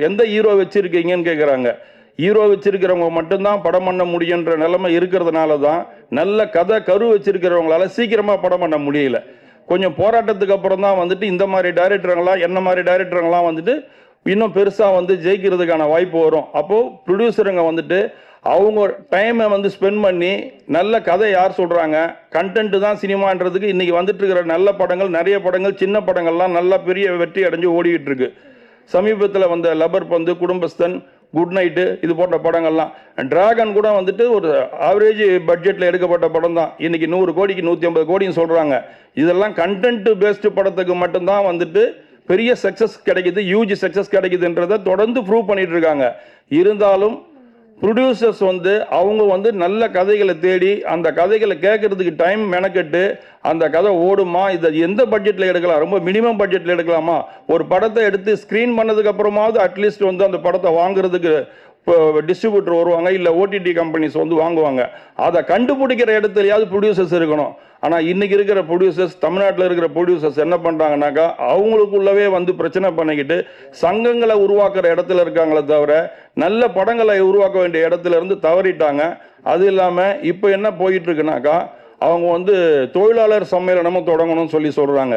எந்த ஹீரோ வச்சுருக்கீங்கன்னு கேட்குறாங்க. ஹீரோ வச்சிருக்கிறவங்க மட்டும்தான் படம் பண்ண முடியுன்ற நிலைமை இருக்கிறதுனால தான் நல்ல கதை கரு வச்சிருக்கிறவங்களால சீக்கிரமாக படம் பண்ண முடியல. கொஞ்சம் போராட்டத்துக்கு அப்புறம் தான் இந்த மாதிரி டைரக்டருங்களாம் என்ன மாதிரி டைரக்டருங்களாம் இன்னும் பெருசாக ஜெயிக்கிறதுக்கான வாய்ப்பு வரும். அப்போது ப்ரொடியூசருங்க அவங்க டைமை ஸ்பெண்ட் பண்ணி நல்ல கதை யார் சொல்கிறாங்க, கண்டென்ட்டு தான் சினிமான்றதுக்கு இன்றைக்கி இருக்கிற நல்ல படங்கள், நிறைய படங்கள், சின்ன படங்கள்லாம் நல்ல பெரிய வெற்றி அடைஞ்சு ஓடிக்கிட்டு இருக்கு. சமீபத்தில் வந்த லப்பர் பந்து, குடும்பஸ்தன், குட் நைட்டு, இது போன்ற படங்கள்லாம். டிராகன் கூட ஒரு ஆவரேஜ் பட்ஜெட்டில் எடுக்கப்பட்ட படம் தான். இன்றைக்கி 100 கோடிக்கு 150 கோடின்னு சொல்கிறாங்க. இதெல்லாம் கண்டென்ட் பேஸ்டு படத்துக்கு மட்டும்தான் பெரிய சக்ஸஸ் கிடைக்குது, ஹியூஜ் சக்ஸஸ் கிடைக்குதுன்றதை தொடர்ந்து ப்ரூவ் பண்ணிட்டு இருக்காங்க. இருந்தாலும் ப்ரொடியூசர்ஸ் அவங்க நல்ல கதைகளை தேடி அந்த கதைகளை கேட்கறதுக்கு டைம் மெனக்கெட்டு அந்த கதை ஓடுமா, இதை எந்த பட்ஜெட்டில் எடுக்கலாம், ரொம்ப மினிமம் பட்ஜெட்டில் எடுக்கலாமா, ஒரு படத்தை எடுத்து ஸ்க்ரீன் பண்ணதுக்கு அப்புறமாவது அட்லீஸ்ட் அந்த படத்தை வாங்குறதுக்கு டிஸ்ட்ரிபியூட்டர் வருவாங்க, இல்லை ஓடிடி கம்பெனிஸ் வாங்குவாங்க. அதை கண்டுபிடிக்கிற இடத்துலையாவது ப்ரொடியூசர்ஸ் இருக்கணும். ஆனால் இன்னைக்கு இருக்கிற ப்ரொடியூசர்ஸ், தமிழ்நாட்டில் இருக்கிற ப்ரொடியூசர்ஸ் என்ன பண்ணுறாங்கனாக்கா, அவங்களுக்குள்ளவே பிரச்சனை பண்ணிக்கிட்டு சங்கங்களை உருவாக்குற இடத்துல இருக்காங்களே தவிர நல்ல படங்களை உருவாக்க வேண்டிய இடத்துல இருந்து தவறிட்டாங்க. அது இல்லாமல் இப்போ என்ன போயிட்டு இருக்குனாக்கா, அவங்க தொழிலாளர் சம்மேளனமும் தொடங்கணும்னு சொல்கிறாங்க.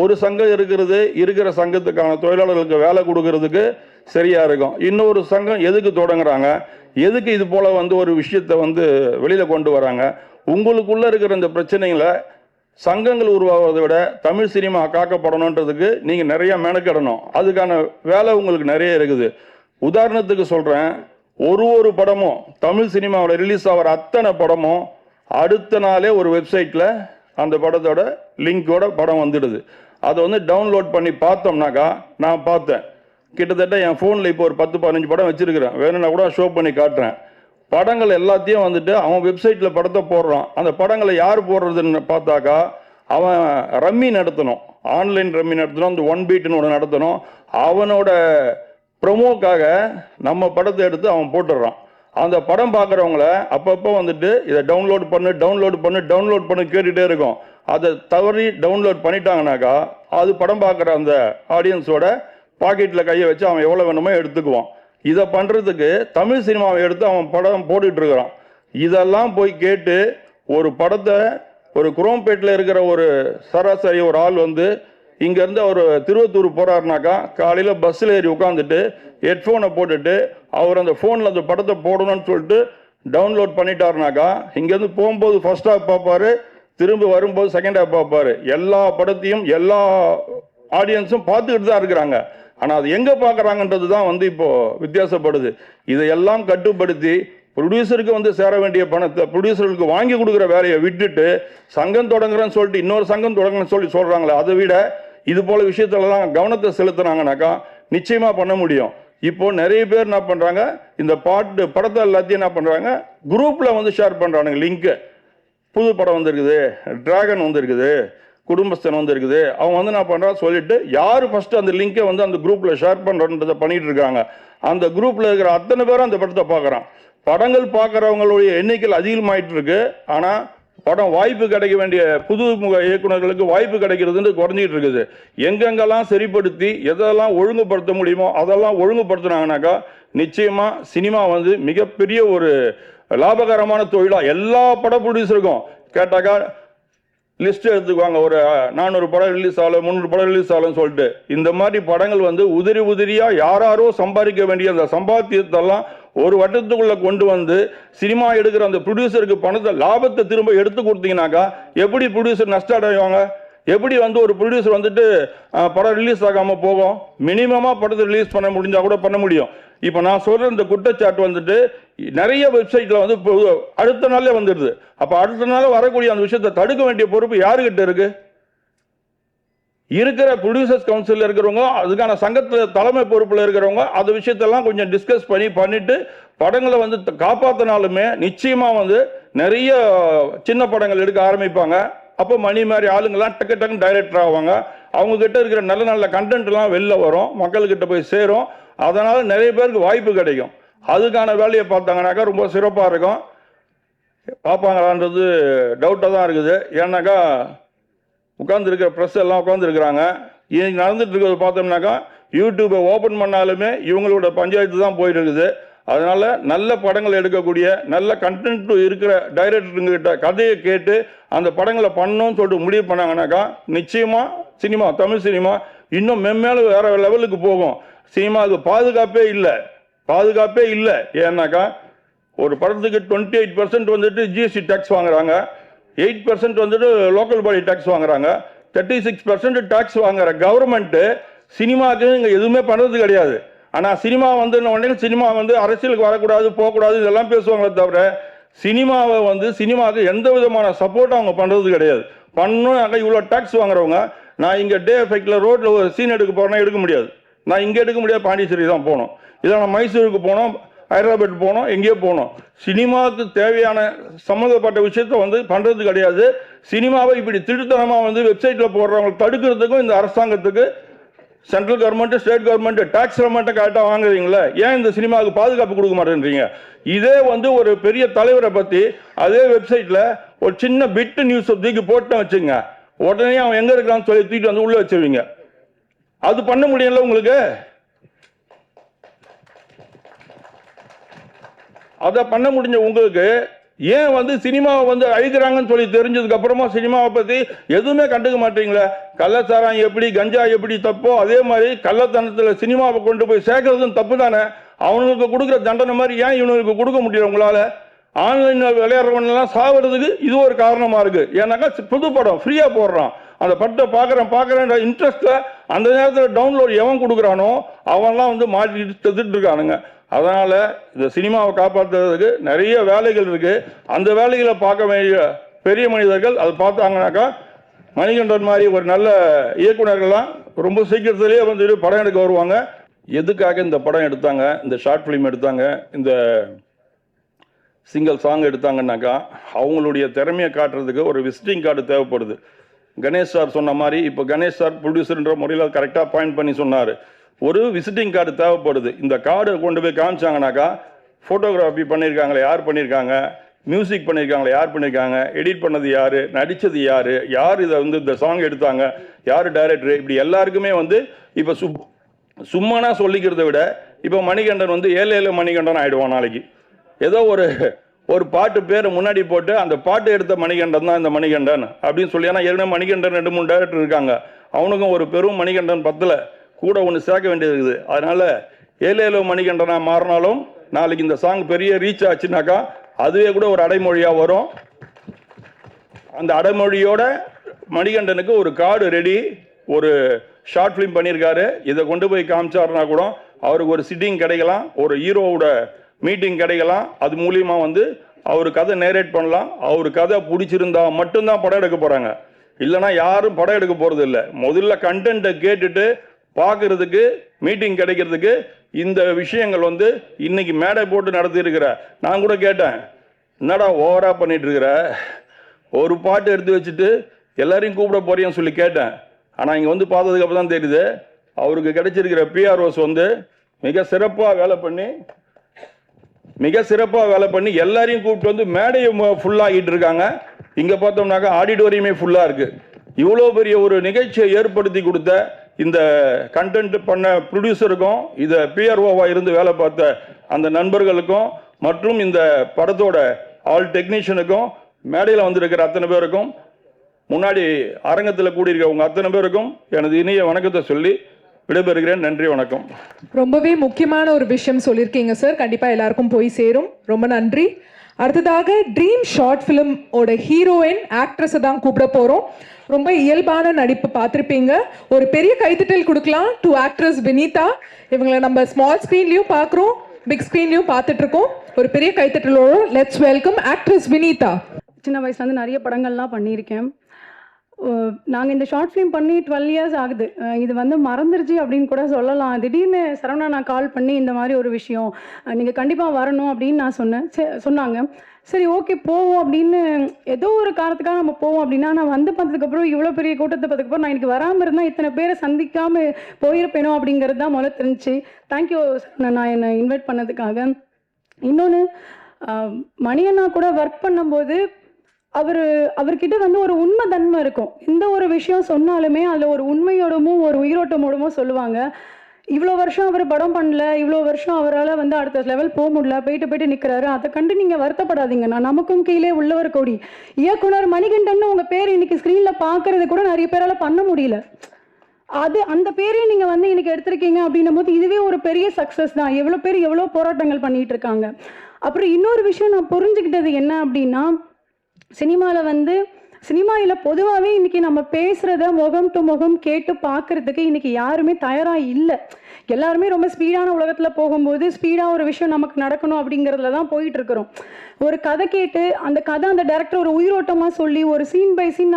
ஒரு சங்கம் இருக்கிற சங்கத்துக்கான தொழிலாளர்களுக்கு வேலை கொடுக்கறதுக்கு சரியா இருக்கும். இன்னொரு சங்கம் எதுக்கு தொடங்குறாங்க, எதுக்கு இது போல ஒரு விஷயத்தை வெளியில கொண்டு வராங்க? உங்களுக்குள்ள இருக்கிற இந்த பிரச்சனைகளை சங்கங்கள் உருவாவதை விட தமிழ் சினிமா காக்கப்படணுன்றதுக்கு நீங்க நிறைய மெனக்கிடணும். அதுக்கான வேலை உங்களுக்கு நிறைய இருக்குது. உதாரணத்துக்கு சொல்றேன், ஒரு படமும் தமிழ் சினிமாவில் ரிலீஸ் ஆகிற அத்தனை படமும் அடுத்த நாளே ஒரு வெப்சைட்ல அந்த படத்தோட லிங்கோட படம் வந்துடுது. அதை டவுன்லோட் பண்ணி பார்த்தோம்னாக்கா, நான் பார்த்தேன் கிட்டத்தட்ட என் ஃபோனில் இப்போ ஒரு 10-15 படம் வச்சிருக்கிறேன், வேணும்னா கூட ஷோ பண்ணி காட்டுறேன். படங்கள் எல்லாத்தையும் அவன் வெப்சைட்டில் படத்தை போடுறான். அந்த படங்களை யார் போடுறதுன்னு பார்த்தாக்கா, அவன் ரம்மி நடத்தணும், ஆன்லைன் ரம்மி நடத்தணும், அந்த 1 பீட்னு ஒன்று நடத்தணும். அவனோட ப்ரொமோக்காக நம்ம படத்தை எடுத்து அவன் போட்டுடுறான். அந்த படம் பார்க்குறவங்கள அப்பப்போ இதை டவுன்லோட் பண்ணு கேட்டுகிட்டே இருக்கும். அதை தவறி டவுன்லோட் பண்ணிட்டாங்கனாக்கா அது படம் பார்க்குற அந்த ஆடியன்ஸோட பாக்கெட்டில் கையை வச்சு அவன் எவ்வளோ வேணுமோ எடுத்துக்குவான். இதை பண்ணுறதுக்கு தமிழ் சினிமாவை எடுத்து அவன் படம் போட்டுட்டு இருக்கிறான். இதெல்லாம் போய் கேட்டு ஒரு படத்தை ஒரு குரோம்பேட்டில் இருக்கிற ஒரு சராசரி ஒரு ஆள் இங்கேருந்து அவர் திருவத்தூர் போகிறாருனாக்கா, காலையில் பஸ்ஸில் ஏறி உட்காந்துட்டு ஹெட்ஃபோனை போட்டுட்டு அவர் அந்த ஃபோனில் அந்த படத்தை போடணும்னு சொல்லிட்டு டவுன்லோட் பண்ணிட்டாருனாக்கா, இங்கேருந்து போகும்போது ஃபர்ஸ்ட் ஹாஃப் பார்ப்பாரு, திரும்ப வரும்போது செகண்ட் ஹாஃப் பார்ப்பாரு. எல்லா படத்தையும் எல்லா ஆடியன்ஸும் பார்த்துக்கிட்டு தான் இருக்கிறாங்க. ஆனால் அது எங்கே பார்க்குறாங்கன்றது தான் இப்போ வித்தியாசப்படுது. இதையெல்லாம் கட்டுப்படுத்தி ப்ரொடியூசருக்கு சேர வேண்டிய பணத்தை ப்ரொடியூசர்களுக்கு வாங்கி கொடுக்குற வேலையை விட்டுட்டு சங்கம் தொடங்குறேன்னு சொல்லிட்டு இன்னொரு சங்கம் தொடங்குறேன்னு சொல்கிறாங்களே, அதை விட இது போல விஷயத்துலலாம் கவனத்தை செலுத்துனாங்கனாக்கா நிச்சயமாக பண்ண முடியும். இப்போ நிறைய பேர் என்ன பண்ணுறாங்க, இந்த படத்தை எல்லாத்தையும் என்ன பண்ணுறாங்க, குரூப்பில் ஷேர் பண்ணுறானுங்க லிங்க்கு. புது படம் வந்திருக்குது, டிராகன் வந்திருக்குது, குடும்பஸ்தன் வந்திருக்குது. அவங்க என்ன பண்ணுறா சொல்லிட்டு யார் ஃபர்ஸ்ட் அந்த லிங்கை அந்த குரூப்பில் ஷேர் பண்ணுறன்றதை பண்ணிட்டு இருக்காங்க. அந்த குரூப்பில் இருக்கிற அத்தனை பேரும் அந்த படத்தை பார்க்குறான். படங்கள் பார்க்குறவங்களுடைய எண்ணிக்கையில் அதிகமாயிட்டு இருக்கு. ஆனால் படம் வாய்ப்பு கிடைக்க வேண்டிய புதுமுக இயக்குநர்களுக்கு வாய்ப்பு கிடைக்கிறதுன்னு குறைஞ்சிட்டு இருக்குது. எங்கெங்கெல்லாம் சரிப்படுத்தி எதெல்லாம் ஒழுங்குபடுத்த முடியுமோ அதெல்லாம் ஒழுங்குபடுத்தினாங்கனாக்கா நிச்சயமா சினிமா மிகப்பெரிய ஒரு லாபகரமான தொழிலா எல்லா பட ப்ரொடியூசருக்கும் கேட்டாக்கா லிஸ்ட் எடுத்துக்குவாங்க. ஒரு 400 படம் ரிலீஸ் ஆகல, 300 படம் ரிலீஸ் ஆகலன்னு சொல்லிட்டு இந்த மாதிரி படங்கள் உதிரியா யாரோ சம்பாதிக்க வேண்டிய அந்த சம்பாத்தியத்தெல்லாம் ஒரு வட்டத்துக்குள்ள கொண்டு சினிமா எடுக்கிற அந்த ப்ரொடியூசருக்கு பணத்தை லாபத்தை திரும்ப எடுத்து கொடுத்தீங்கன்னாக்கா எப்படி ப்ரொடியூசர் நஷ்டம் அடைவாங்க? எப்படி ஒரு ப்ரொடியூசர் படம் ரிலீஸ் ஆகாம போகும்? மினிமமா படத்தை ரிலீஸ் பண்ண முடிஞ்சா கூட பண்ண முடியும். இப்போ நான் சொல்ற இந்த குற்றச்சாட்டு நிறைய வெப்சைட்ல அடுத்த நாளே வந்துடுது. அப்ப அடுத்த நாள் வரக்கூடிய அந்த விஷயத்தை தடுக்க வேண்டிய பொறுப்பு யாருக்கிட்ட இருக்கு? இருக்கிற ப்ரொடியூசர்ஸ் கவுன்சில் இருக்கிறவங்க, அதுக்கான சங்கத்தில் தலைமை பொறுப்பில் இருக்கிறவங்க அந்த விஷயத்தெல்லாம் கொஞ்சம் டிஸ்கஸ் பண்ணிட்டு படங்களை காப்பாற்றினாலுமே நிச்சயமா நிறைய சின்ன படங்கள் எடுக்க ஆரம்பிப்பாங்க. அப்போ மணி மாதிரி ஆளுங்கெல்லாம் டக்கு டக்குன்னு டைரக்டர் ஆவாங்க. அவங்க கிட்ட இருக்கிற நல்ல நல்ல கண்டென்ட்லாம் வெளில வரும், மக்கள்கிட்ட போய் சேரும். அதனால் நிறைய பேருக்கு வாய்ப்பு கிடைக்கும். அதுக்கான வேலையை பார்த்தாங்கனாக்கா ரொம்ப சிறப்பாக இருக்கும். பார்ப்பாங்களான்றது டவுட்டாக தான் இருக்குது. ஏன்னாக்கா உட்காந்துருக்கிற ப்ரெஸ் எல்லாம் உட்காந்துருக்குறாங்க. இன்னைக்கு நடந்துட்டு இருக்கிறது பார்த்தோம்னாக்கா யூடியூப்பை ஓப்பன் பண்ணாலுமே இவங்களோட பஞ்சாயத்து தான் போயிட்டு இருக்குது. அதனால் நல்ல படங்கள் எடுக்கக்கூடிய நல்ல கண்டென்ட் இருக்கிற டைரக்டருங்கிட்ட கதையை கேட்டு அந்த படங்களை பண்ணணும்னு சொல்லிட்டு முடிவு பண்ணாங்கனாக்கா நிச்சயமாக சினிமா, தமிழ் சினிமா இன்னும் மென்மேலும் வேறு லெவலுக்கு போகும். சினிமாவுக்கு பாதுகாப்பே இல்லை. ஏன்னாக்கா ஒரு படத்துக்கு 28% வந்துட்டு ஜிஎஸ்டி டேக்ஸ் வாங்குறாங்க, 8% வந்துட்டு லோக்கல் பாடி டேக்ஸ் வாங்குறாங்க, 36% டேக்ஸ் வாங்குற கவர்மெண்ட்டு சினிமாவுக்கு இங்கே எதுவுமே பண்ணுறது கிடையாது. ஆனால் சினிமா வந்து உடனே சினிமா வந்து அரசியலுக்கு வரக்கூடாது, போகக்கூடாது இதெல்லாம் பேசுவாங்களே தவிர சினிமாவுக்கு எந்த விதமான சப்போர்ட்டும் அவங்க பண்ணுறது கிடையாது. பண்ணணும் இவ்வளோ டேக்ஸ் வாங்குறவங்க, நான் இங்கே டே எஃபெக்டில் ரோட்டில் ஒரு சீன் எடுக்க போகிறேன்னா எடுக்க முடியாது. நான் இங்கே எடுக்க முடியாது, பாண்டிச்சேரி தான் போகணும். இதை நான் மைசூருக்கு போனோம், ஹைதராபாத் போனோம், எங்கேயோ போனோம். சினிமாவுக்கு தேவையான சம்மந்தப்பட்ட விஷயத்த வந்து பண்ணுறது கிடையாது. சினிமாவை இப்படி திருத்தனமாக வந்து வெப்சைட்டில் போடுறவங்க தடுக்கிறதுக்கும் இந்த அரசாங்கத்துக்கு central government, state government tax மட்டும் கரெக்டாக வாங்குறீங்களே, ஏன் இந்த சினிமாவுக்கு பாதுகாப்பு கொடுக்க மாட்டேன்றீங்க? இதே வந்து ஒரு பெரிய தலைவரை பற்றி அதே வெப்சைட்டில் ஒரு சின்ன பிட்டு நியூஸ் தூக்கி போட்டேன் வச்சுங்க, உடனே அவன் எங்கே இருக்கிறான்னு சொல்லி தூக்கிட்டு வந்து உள்ளே வச்சிருவீங்க. அது பண்ண முடியல உங்களுக்கு. அதை பண்ண முடிஞ்ச உங்களுக்கு ஏன் வந்து சினிமாவை வந்து அழிக்கிறாங்கன்னு சொல்லி தெரிஞ்சதுக்கு அப்புறமா சினிமாவை பற்றி எதுவுமே கண்டுக்க மாட்டீங்களே? கள்ளச்சாரம் எப்படி, கஞ்சா எப்படி தப்போ அதே மாதிரி கள்ளத்தனத்தில் சினிமாவை கொண்டு போய் சேர்க்கறதும் தப்பு தானே. அவனுக்கு கொடுக்குற தண்டனை மாதிரி ஏன் இவனுக்கு கொடுக்க முடியல உங்களால்? ஆன்லைனில் விளையாடுறவனெல்லாம் சாவறதுக்கு இது ஒரு காரணமாக இருக்குது. ஏன்னாக்கா புது படம் ஃப்ரீயாக போடுறான், அந்த படத்தை பார்க்குறேன்ற இன்ட்ரெஸ்ட்டில் அந்த நேரத்தில் டவுன்லோட் எவன் கொடுக்குறானோ அவன்லாம் வந்து மாட்டிட்டு செத்துட்டு இருக்கானுங்க. அதனால் இந்த சினிமாவை காப்பாற்றுறதுக்கு நிறைய வேலைகள் இருக்குது. அந்த வேலைகளை பார்க்க வேண்டிய பெரிய மனிதர்கள் அதை பார்த்தாங்கனாக்கா மணிகண்டன் மாதிரி ஒரு நல்ல இயக்குநர்கள்லாம் ரொம்ப சீக்கிரத்திலேயே வந்துட்டு படம் எடுக்க வருவாங்க. எதுக்காக இந்த படம் எடுத்தாங்க, இந்த ஷார்ட் ஃபிலிம் எடுத்தாங்க, இந்த சிங்கிள் சாங் எடுத்தாங்கன்னாக்கா அவங்களுடைய திறமையை காட்டுறதுக்கு ஒரு விசிட்டிங் கார்டு தேவைப்படுது. கணேஷ் சார் சொன்ன மாதிரி இப்போ கணேஷ் சார் ப்ரொடியூசர்ன்ற முறையில் கரெக்டாக பாயிண்ட் பண்ணி சொன்னார். ஒரு விசிட்டிங் கார்டு தேவைப்படுது. இந்த கார்டை கொண்டு போய் காமிச்சாங்கனாக்கா ஃபோட்டோகிராஃபி பண்ணியிருக்காங்களே யார் பண்ணியிருக்காங்க, மியூசிக் பண்ணியிருக்காங்களே யார் பண்ணியிருக்காங்க, எடிட் பண்ணது யார், நடித்தது யார், யார் இதை வந்து இந்த சாங் எடுத்தாங்க, யார் டைரக்டரு, இப்படி எல்லாருக்குமே வந்து இப்போ சும்மானா சொல்லிக்கிறத விட இப்போ மணிகண்டன் வந்து ஏழு மணிகண்டன் ஆகிடுவான் நாளைக்கு. ஏதோ ஒரு பாட்டு பேரை முன்னாடி போட்டு அந்த பாட்டு எடுத்த மணிகண்டன் தான் இந்த மணிகண்டன் அப்படின்னு சொல்லி. ஏன்னா ஏற்கனவே மணிகண்டன் 2-3 டைரக்டர் இருக்காங்க, அவனுக்கும் ஒரு பெரும் மணிகண்டன் பத்தில் கூட ஒன்று சேர்க்க வேண்டியது இருக்குது. அதனால் ஏழு மணிகண்டனாக மாறினாலும் நாளைக்கு இந்த சாங் பெரிய ரீச் ஆச்சுனாக்கா அதுவே கூட ஒரு அடைமொழியாக வரும். அந்த அடைமொழியோட மணிகண்டனுக்கு ஒரு கார்டு ரெடி, ஒரு ஷார்ட் ஃபிலிம் பண்ணியிருக்காரு. இதை கொண்டு போய் காமிச்சாருனா கூட அவருக்கு ஒரு சிட்டிங் கிடைக்கலாம், ஒரு ஹீரோவோட மீட்டிங் கிடைக்கலாம். அது மூலியமாக வந்து அவர் கதை நேரேட் பண்ணலாம். அவர் கதை பிடிச்சிருந்தா மட்டும்தான் படம் எடுக்க போகிறாங்க, இல்லைனா யாரும் படம் எடுக்க போகிறது இல்லை. முதல்ல கண்டென்ட்டை கேட்டுட்டு பார்க்கறதுக்கு மீட்டிங் கிடைக்கிறதுக்கு இந்த விஷயங்கள் வந்து இன்னைக்கு மேடை போட்டு நடத்தியிருக்கிற. நான் கூட கேட்டேன், என்னடா ஓவராக பண்ணிட்டு இருக்கிற, ஒரு பாட்டு எடுத்து வச்சுட்டு எல்லாரையும் கூப்பிட போறியான்னு சொல்லி கேட்டேன். ஆனால் இங்கே வந்து பார்த்ததுக்கு அப்புறம் தான் தெரியுது அவருக்கு கிடைச்சிருக்கிற பிஆர்ஓஸ் வந்து மிக சிறப்பாக வேலை பண்ணி எல்லாரையும் கூப்பிட்டு வந்து மேடையை ஃபுல்லாகிட்டு இருக்காங்க. இங்கே பார்த்தோம்னாக்கா ஆடிட்டோரியமே ஃபுல்லாக இருக்குது. இவ்வளோ பெரிய ஒரு நிகழ்ச்சியை ஏற்படுத்தி கொடுத்த இந்த கண்டென்ட் பண்ண ப்ரொடியூசருக்கும், இதை பிஆர்ஓவாக இருந்து வேலை பார்த்த அந்த நண்பர்களுக்கும், மற்றும் இந்த படத்தோட ஆல் டெக்னீஷியனுக்கும், மேடையில் வந்திருக்கிற அத்தனை பேருக்கும், முன்னாடி அரங்கத்தில் கூடியிருக்கவங்க அத்தனை பேருக்கும் எனது இனிய வணக்கத்தை சொல்லி விடைபெறுகிறேன். நன்றி, வணக்கம். ரொம்பவே முக்கியமான ஒரு விஷயம் சொல்லியிருக்கீங்க சார், கண்டிப்பாக எல்லாருக்கும் போய் சேரும். ரொம்ப நன்றி. அடுத்ததாக ட்ரீம் ஷார்ட் ஃபிலிம் ஓட ஹீரோயின் ஆக்ட்ரஸை தான் கூப்பிட போகிறோம். ரொம்ப இயல்பான நடிப்பு பார்த்துருப்பீங்க. ஒரு பெரிய கைத்தட்டல் கொடுக்கலாம் டு ஆக்ட்ரஸ் வினீதா. இவங்களை நம்ம ஸ்மால் ஸ்க்ரீன்லையும் பார்க்குறோம், பிக் ஸ்க்ரீன்லையும் பார்த்துட்ருக்கோம். ஒரு பெரிய கைத்தட்டலோட லெட்ஸ் வெல்கம் ஆக்ட்ரஸ் வினீதா. சின்ன வயசுலேருந்து நிறைய படங்கள்லாம் பண்ணியிருக்கேன். நாங்கள் இந்த ஷார்ட் ஃபிலிம் பண்ணி 12 இயர்ஸ் ஆகுது. இது வந்து மறந்துருச்சு அப்படின்னு கூட சொல்லலாம். திடீர்னு சரவணா நான் கால் பண்ணி இந்த மாதிரி ஒரு விஷயம் நீங்கள் கண்டிப்பாக வரணும் அப்படின்னு நான் சொன்னேன். சொன்னாங்க. சரி ஓகே போவோம் அப்படின்னு ஏதோ ஒரு காரணத்துக்காக நம்ம போவோம் அப்படின்னா, நான் வந்து பார்த்ததுக்கப்புறம் இவ்வளோ பெரிய கூட்டத்தை பார்த்ததுக்கப்புறம் நான் எனக்கு வராமல் இருந்தால் இத்தனை பேரை சந்திக்காமல் போயிருப்பேனோ அப்படிங்கிறது தான் முதல்ல தெரிஞ்சிச்சு. தேங்க்யூ நான் என்னை இன்வைட் பண்ணதுக்காக. இன்னொன்று, மணியண்ணா கூட ஒர்க் பண்ணும்போது அவர்கிட்ட வந்து ஒரு உண்மை தன்மை இருக்கும். எந்த ஒரு விஷயம் சொன்னாலுமே அதில் ஒரு உண்மையோடமும் ஒரு உயிரோட்டமோடமோ சொல்லுவாங்க. இவ்வளோ வருஷம் அவர் படம் பண்ணல, இவ்வளோ வருஷம் அவரால் வந்து அடுத்த லெவல் போக முடியல, போயிட்டு நிற்கிறாரு. அதை கண்டு நீங்கள் வருத்தப்படாதீங்கண்ணா. நமக்கும் கீழே உள்ளவர் கோடி. இயக்குனர் மணிகண்டன் உங்கள் பேர் இன்னைக்கு ஸ்க்ரீனில் பார்க்கறது கூட நிறைய பேரால் பண்ண முடியல. அந்த பேரையும் நீங்கள் வந்து இன்னைக்கு எடுத்திருக்கீங்க அப்படின்னும் போது இதுவே ஒரு பெரிய சக்ஸஸ் தான். எவ்வளோ பேர் எவ்வளோ போராட்டங்கள் பண்ணிட்டு இருக்காங்க. அப்புறம் இன்னொரு விஷயம் நான் புரிஞ்சுக்கிட்டது என்ன அப்படின்னா, சினிமாவில் பொதுவாகவே இன்றைக்கி நம்ம பேசுகிறத முகம் டு முகம் கேட்டு பார்க்குறதுக்கு இன்றைக்கி யாருமே தயாராக இல்லை. எல்லாருமே ரொம்ப ஸ்பீடான உலகத்தில் போகும்போது ஸ்பீடாக ஒரு விஷயம் நமக்கு நடக்கணும் அப்படிங்கிறதுல தான் போயிட்டுருக்குறோம். ஒரு கதை கேட்டு அந்த கதை அந்த டேரக்டர் ஒரு உயிரோட்டமாக சொல்லி ஒரு சீன் பை சீன்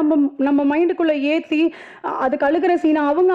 நம்ம மைண்டுக்குள்ளே ஏற்றி அதுக்கு அழுகிற சீனை அவங்க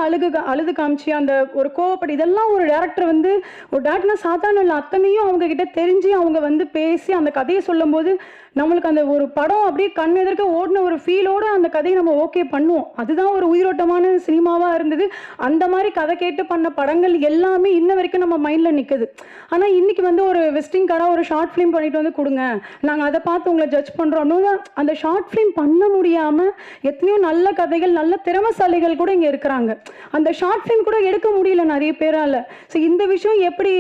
அழுது காமிச்சு அந்த ஒரு கோவப்படி இதெல்லாம் ஒரு டேரக்டர் வந்து ஒரு டேரக்டர்னா சாதாரண இல்லை. அத்தனையும் அவங்கக்கிட்ட தெரிஞ்சு அவங்க வந்து பேசி அந்த கதையை சொல்லும் போது நம்மளுக்கு அந்த ஒரு படம் அப்படியே கண் எதிர்க்க ஓடின ஒரு ஃபீலோடு அந்த கதையை நம்ம ஓகே பண்ணுவோம். அதுதான் ஒரு உயிரோட்டமான சினிமாவாக இருந்தது. அந்த மாதிரி கதை கேட்டு பண்ண படங்கள் எல்லாமே இன்ன வரைக்கும் நம்ம மைண்டில் நிற்குது. ஆனால் இன்றைக்கி வந்து ஒரு வெஸ்டிங் கார்டாக ஒரு ஷார்ட் ஃபிலிம் பண்ணிட்டு வந்து கொடுங்க, நாங்கள் அதை பார்த்து உங்களை ஜட்ஜ் பண்ணுறோம்னு அந்த ஷார்ட் ஃபிலிம் பண்ண முடியாமல் எத்தனையோ நல்ல கதைகள் நல்ல திறமைசாலிகள் கூட இங்கே இருக்கிறாங்க. அந்த ஷார்ட் ஃபிலிம் கூட எடுக்க முடியல நிறைய பேரால். ஸோ இந்த விஷயம் எப்படி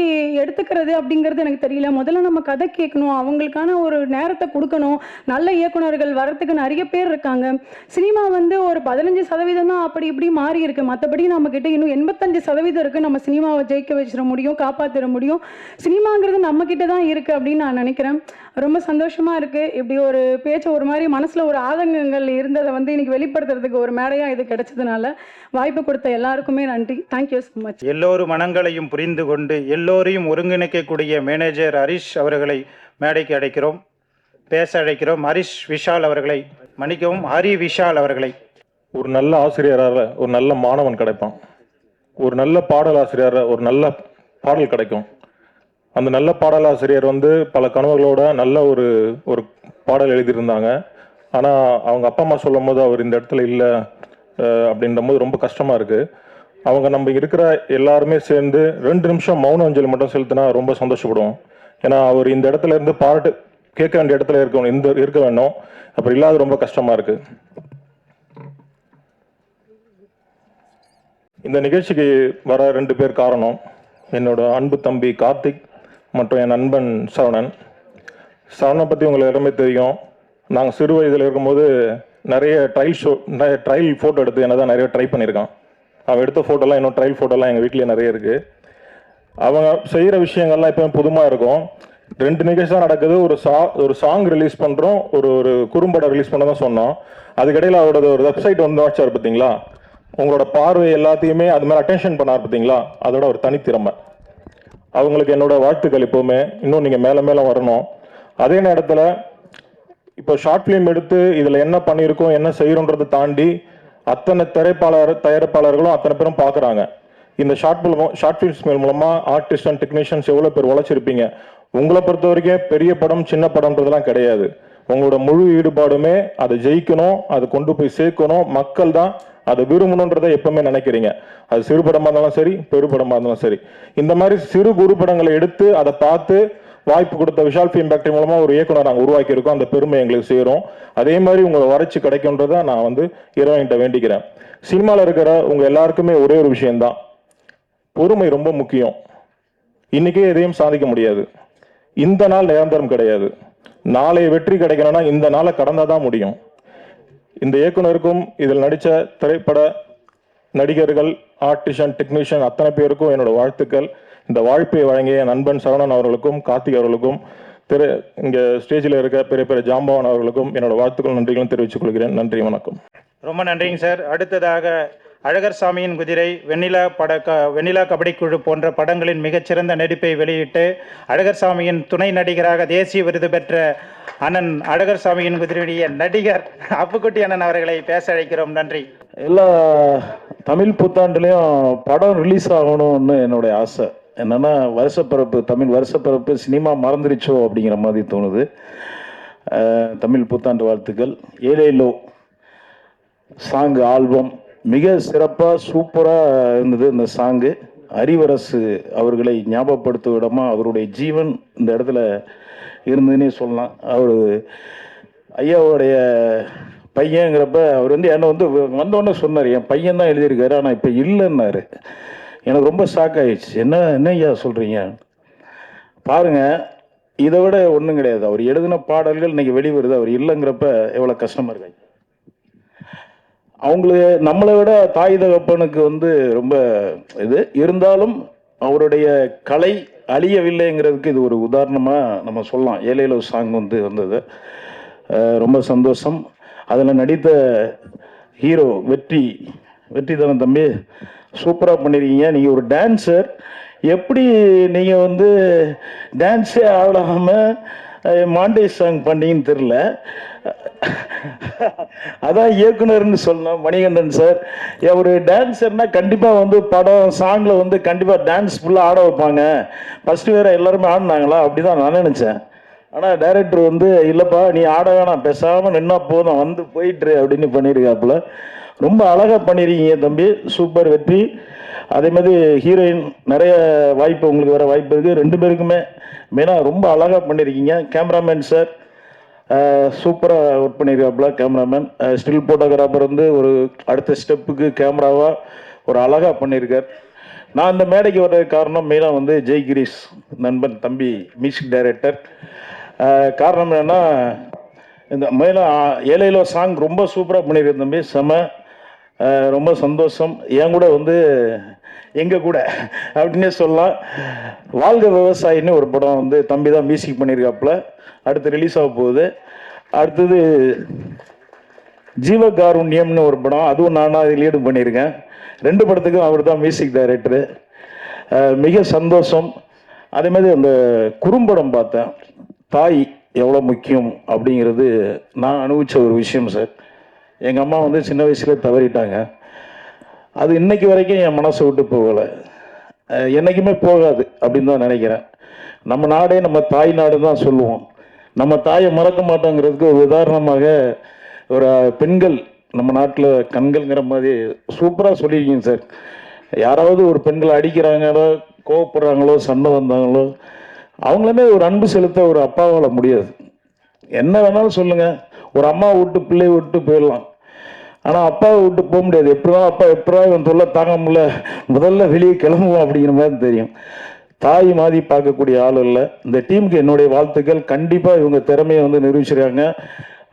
எடுத்துக்கிறது அப்படிங்கிறது எனக்கு தெரியல. முதல்ல நம்ம கதை கேட்கணும், அவங்களுக்கான ஒரு நேரத்தை கொடுக்கணும். நல்ல இயக்குனர்கள் வரத்துக்கு நிறைய பேர் இருக்காங்க. சினிமா வந்து ஒரு 15% தான் அப்படி இப்படி மாறி இருக்கு. மற்றபடி நம்ம கிட்ட இன்னும் 85% இருக்கு. நம்ம சினிமாவை ஜெயிக்க வச்சிட முடியும், காப்பாற்றிட முடியும். சினிமாங்கிறது நம்ம கிட்ட தான் இருக்கு அப்படின்னு நான் நினைக்கிறேன். ரொம்ப சந்தோஷமா இருக்கு. இப்படி ஒரு பேச்சு ஒரு மாதிரி மனசுல ஒரு ஆதங்கங்கள் இருந்ததை வந்து இன்னைக்கு வெளிப்படுத்துறதுக்கு ஒரு மேடையா இது கிடைச்சதுனால வாய்ப்பு கொடுத்த எல்லாருக்குமே நன்றி. Thank you so much. எல்லோரும் மனங்களையும் புரிந்து கொண்டு எல்லோரையும் ஒருங்கிணைக்கக்கூடிய மேனேஜர் ஹரிஷ் அவர்களை மேடைக்கு அழைக்கிறோம், பேச அழைக்கிறோம். ஹரிஷ் விஷால் அவர்களை மன்னிக்கவும், ஹரி விஷால் அவர்களை. ஒரு நல்ல ஆசிரியராக ஒரு நல்ல மாணவன் கிடைப்பான். ஒரு நல்ல பாடலாசிரியர் ஒரு நல்ல பாடல் கிடைக்கும். அந்த நல்ல பாடலாசிரியர் வந்து பல கனவுகளோட நல்ல ஒரு பாடல் எழுதியிருந்தாங்க. ஆனால் அவங்க அப்பா அம்மா சொல்லும் போது அவர் இந்த இடத்துல இல்லை அப்படின்ற போது ரொம்ப கஷ்டமாக இருக்குது. அவங்க நம்ம இருக்கிற எல்லாருமே சேர்ந்து 2 நிமிஷம் மௌன அஞ்சலி மட்டும் செலுத்தினா ரொம்ப சந்தோஷப்படுவோம். ஏன்னா அவர் இந்த இடத்துல இருந்து பாராட்டு கேட்க வேண்டிய இடத்துல இருக்க வேணும். அப்படி இல்லாத ரொம்ப கஷ்டமாக இருக்குது. இந்த நிகழ்ச்சிக்கு வர 2 பேர் காரணம். என்னோட அன்பு தம்பி கார்த்திக் மற்றும் என் நண்பன் சரவணன். சரவணனை பற்றி உங்களுக்கு எல்லாமே தெரியும். நாங்கள் சிறு வயதில் இருக்கும்போது நிறைய ட்ரையல் ஃபோட்டோ எடுத்து என்ன தான் நிறைய ட்ரை பண்ணியிருக்கான். அவன் எடுத்த ஃபோட்டோலாம் இன்னும் ட்ரையல் ஃபோட்டோலாம் எங்கள் வீட்டிலே நிறைய இருக்குது. அவங்க செய்கிற விஷயங்கள்லாம் எப்போயும் புதுமாக இருக்கும். 2 நிகழ்ச்சி தான் நடக்குது. ஒரு சாங் ரிலீஸ் பண்ணுறோம், ஒரு குறும்படம் ரிலீஸ் பண்ண தான் சொன்னோம். அதுக்கிடையில் அவரோட ஒரு வெப்சைட் வந்து வாட்சார் பார்த்தீங்களா, உங்களோட பார்வை எல்லாத்தையுமே அது மாதிரி அட்டென்ஷன் பண்ணார் பார்த்தீங்களா, அதோட ஒரு தனித்திறமை. அவங்களுக்கு என்னோட வாழ்த்துக்கள். எப்போவுமே இன்னும் நீங்கள் மேலே மேலே வரணும். அதே நேரத்தில் இப்போ ஷார்ட் ஃபிலிம் எடுத்து இதில் என்ன பண்ணியிருக்கோம் என்ன செய்கிறோன்றதை தாண்டி அத்தனை தயாரிப்பாளர்களும் அத்தனை பேரும் பார்க்குறாங்க. இந்த ஷார்ட் ஃபிலிம்ஸ் மூலமாக ஆர்டிஸ்ட் அண்ட் டெக்னீஷியன்ஸ் எவ்வளோ பேர் உழைச்சிருப்பீங்க. உங்களை பொறுத்த வரைக்கும் பெரிய படம் சின்ன படம்ன்றதுலாம் கிடையாது. உங்களோட முழு ஈடுபாடுமே அதை ஜெயிக்கணும், அதை கொண்டு போய் சேர்க்கணும், மக்கள் தான் அதை விரும்பணுன்றதை எப்பவுமே நினைக்கிறீங்க. அது சிறு படமாக இருந்தாலும் சரி, பெருப்படமாக இருந்தாலும் சரி. இந்த மாதிரி சிறு குறு படங்களை எடுத்து அதை பார்த்து வாய்ப்பு கொடுத்த விஷால் ஃபிலிம் ஃபேக்டரி மூலமாக ஒரு இயக்குனர் நாங்கள் உருவாக்கி இருக்கோம். அந்த பெருமை எங்களுக்கு சேரும். அதே மாதிரி உங்களை வரைச்சி கிடைக்கும்ன்றதை நான் வந்து இறைவன்கிட்ட வேண்டிக்கிறேன். சினிமாவில் இருக்கிற உங்கள் எல்லாருக்குமே ஒரே ஒரு விஷயம்தான், பொறுமை ரொம்ப முக்கியம். இன்னைக்கே எதையும் சாதிக்க முடியாது. இந்த நாள் நிரந்தரம் கிடையாது. நாளை வெற்றி கிடைக்கணும்னா இந்த நாளை கடந்தாதான் முடியும். இந்த இயக்குனருக்கும் இதில் நடித்த திரைப்பட நடிகர்கள், ஆர்டிஸ்ட், டெக்னீஷியன் அத்தனை பேருக்கும் என்னோட வாழ்த்துக்கள். இந்த வாழ்ப்பை வழங்கிய என் நண்பன் சரவணன் அவர்களுக்கும் கார்த்திக் அவர்களுக்கும் இங்கே ஸ்டேஜில் இருக்க பெரிய பெரிய ஜாம்பவான் அவர்களுக்கும் என்னோட வாழ்த்துக்கள் நன்றிகளும் தெரிவித்துக் கொள்கிறேன். நன்றி, வணக்கம். ரொம்ப நன்றிங்க சார். அடுத்ததாக அழகர் சாமியின் குதிரை, வெண்ணிலா கபடி குழு போன்ற படங்களின் மிகச்சிறந்த நடிப்பை வெளியிட்டு அழகர் சாமியின் துணை நடிகராக தேசிய விருது பெற்ற அண்ணன் அழகர் சாமியின் குதிரையுடைய நடிகர் அப்புக்குட்டி அண்ணன் அவர்களை பேச அழைக்கிறோம். நன்றி. எல்லா தமிழ் புத்தாண்டுலேயும் படம் ரிலீஸ் ஆகணும்னு என்னுடைய ஆசை. என்னென்னா வருஷப்பிறப்பு, தமிழ் வருஷப்பிறப்பு சினிமா மறந்துருச்சோ அப்படிங்கிற மாதிரி தோணுது. தமிழ் புத்தாண்டு வாழ்த்துக்கள். ஏலேலோ சாங்கு ஆல்பம் மிக சிறப்பாக சூப்பராக இருந்தது. இந்த சாங்கு அறிவரசு அவர்களை ஞாபகப்படுத்தும் விடமா அவருடைய ஜீவன் இந்த இடத்துல இருந்ததுன்னே சொல்லலாம். அவர் ஐயாவுடைய பையங்கிறப்ப அவர் வந்து என்னை வந்து வந்தோடனே சொன்னார், என் பையன் தான் எழுதியிருக்காரு, ஆனால் இப்போ இல்லைன்னாரு. எனக்கு ரொம்ப ஷாக் ஆகிடுச்சு. என்ன ஐயா சொல்கிறீங்க? பாருங்கள், இதை விட ஒன்றும் கிடையாது. அவர் எழுதின பாடல்கள் இன்றைக்கி வெளிவருது, அவர் இல்லைங்கிறப்ப எவ்வளோ கஷ்டமாக இருக்காங்க. அவங்களுக்கு நம்மளை விட தாய் தகப்பனுக்கு வந்து ரொம்ப இது இருந்தாலும் அவருடைய கலை அழியவில்லைங்கிறதுக்கு இது ஒரு உதாரணமாக நம்ம சொல்லலாம். ஏலேலோ சாங் வந்து வந்தது, ரொம்ப சந்தோஷம். அதில் நடித்த ஹீரோ வெற்றி தானே தம்பி, சூப்பராக பண்ணியிருக்கீங்க. நீங்கள் ஒரு டான்ஸர், எப்படி நீங்கள் வந்து டான்ஸே ஆடாமல் மாண்டேஜ் சாங் பண்ணீங்கன்னு தெரில. அதான் இயக்குனர்னு சொல்லணும் மணிகண்டன் சார். ஒரு டான்ஸர்னா கண்டிப்பாக வந்து படம் சாங்கில் வந்து கண்டிப்பாக டான்ஸ் ஃபுல்லாக ஆட வைப்பாங்க. ஃபஸ்ட்டு வேறு எல்லாருமே ஆடினாங்களா, அப்படி தான் நான் நினச்சேன். ஆனால் டைரக்டர் வந்து இல்லைப்பா நீ ஆட வேணாம், பேசாமல் நின்னா போதும், வந்து போயிட்டுரு அப்படின்னு பண்ணியிருக்காப்புல. ரொம்ப அழகாக பண்ணியிருக்கீங்க தம்பி, சூப்பர் வெற்றி. அதே மாதிரி ஹீரோயின் நிறைய வாய்ப்பு உங்களுக்கு வர வாய்ப்பு இருக்குது. 2 பேருக்குமே மெயினாக ரொம்ப அழகாக பண்ணியிருக்கீங்க. கேமராமேன் சார் சூப்பராக ஒர்க் பண்ணியிருக்காப்புல. கேமராமேன் ஸ்டில் ஃபோட்டோகிராஃபர் வந்து ஒரு அடுத்த ஸ்டெப்புக்கு கேமராவாக ஒரு அழகாக பண்ணியிருக்கார். நான் இந்த மேடைக்கு வர்ற காரணம் மெயினாக வந்து ஜெய் கிரீஷ் நண்பன் தம்பி மியூசிக் டைரக்டர். காரணம் என்னென்னா இந்த மெயினாக ஏலேலோ சாங் ரொம்ப சூப்பராக பண்ணியிருக்கேன் தம்பி, செம. ரொம்ப சந்தோஷம். என் கூட வந்து எங்கள் கூட அப்படின்னே சொல்லலாம். வாழ்க விவசாயின்னு ஒரு படம் வந்து தம்பி தான் மியூசிக் பண்ணியிருக்காப்புல, அடுத்து ரிலீஸ் ஆக போகுது. அடுத்தது ஜீவகாருண்யம்னு ஒரு படம், அதுவும் நானாக அதில் லீடு பண்ணியிருக்கேன். 2 படத்துக்கும் அவர் தான் மியூசிக் டைரக்டரு. மிக சந்தோஷம். அதே மாதிரி அந்த குறும்படம் பார்த்தேன், தாய் எவ்வளோ முக்கியம் அப்படிங்கிறது நான் அனுபவித்த ஒரு விஷயம் சார். எங்கள் அம்மா வந்து சின்ன வயசுலேயே தவறிட்டாங்க. அது இன்னைக்கு வரைக்கும் என் மனசை விட்டு போகலை, என்றைக்குமே போகாது அப்படின்னு தான் நினைக்கிறேன். நம்ம நாடே நம்ம தாய் நாடு தான் சொல்லுவோம். நம்ம தாயை மறக்க மாட்டோங்கிறதுக்கு ஒரு உதாரணமாக ஒரு பெண்கள் நம்ம நாட்டில் கண்கள்ங்கிற மாதிரி சூப்பராக சொல்லியிருக்கீங்க சார். யாராவது ஒரு பெண்களை அடிக்கிறாங்களோ, கோவப்படுறாங்களோ, சண்டை வந்தாங்களோ, அவங்களுமே ஒரு அன்பு செலுத்த ஒரு அப்பாவால் முடியாது. என்ன வேணாலும் சொல்லுங்கள், ஒரு அம்மா விட்டு பிள்ளையை விட்டு போயிடலாம், ஆனால் அப்பாவை விட்டு போக முடியாது. எப்படிதான் அப்பா எப்படா இவன் தொல்லை தாங்க முடியல, முதல்ல வெளியே கிளம்புவோம் அப்படிங்கிற மாதிரி தெரியும். தாய் மாதிரி பார்க்கக்கூடிய ஆள் இல்லை. இந்த டீமுக்கு என்னுடைய வாழ்த்துக்கள். கண்டிப்பாக இவங்க திறமையை வந்து நிரூபிச்சிருக்காங்க.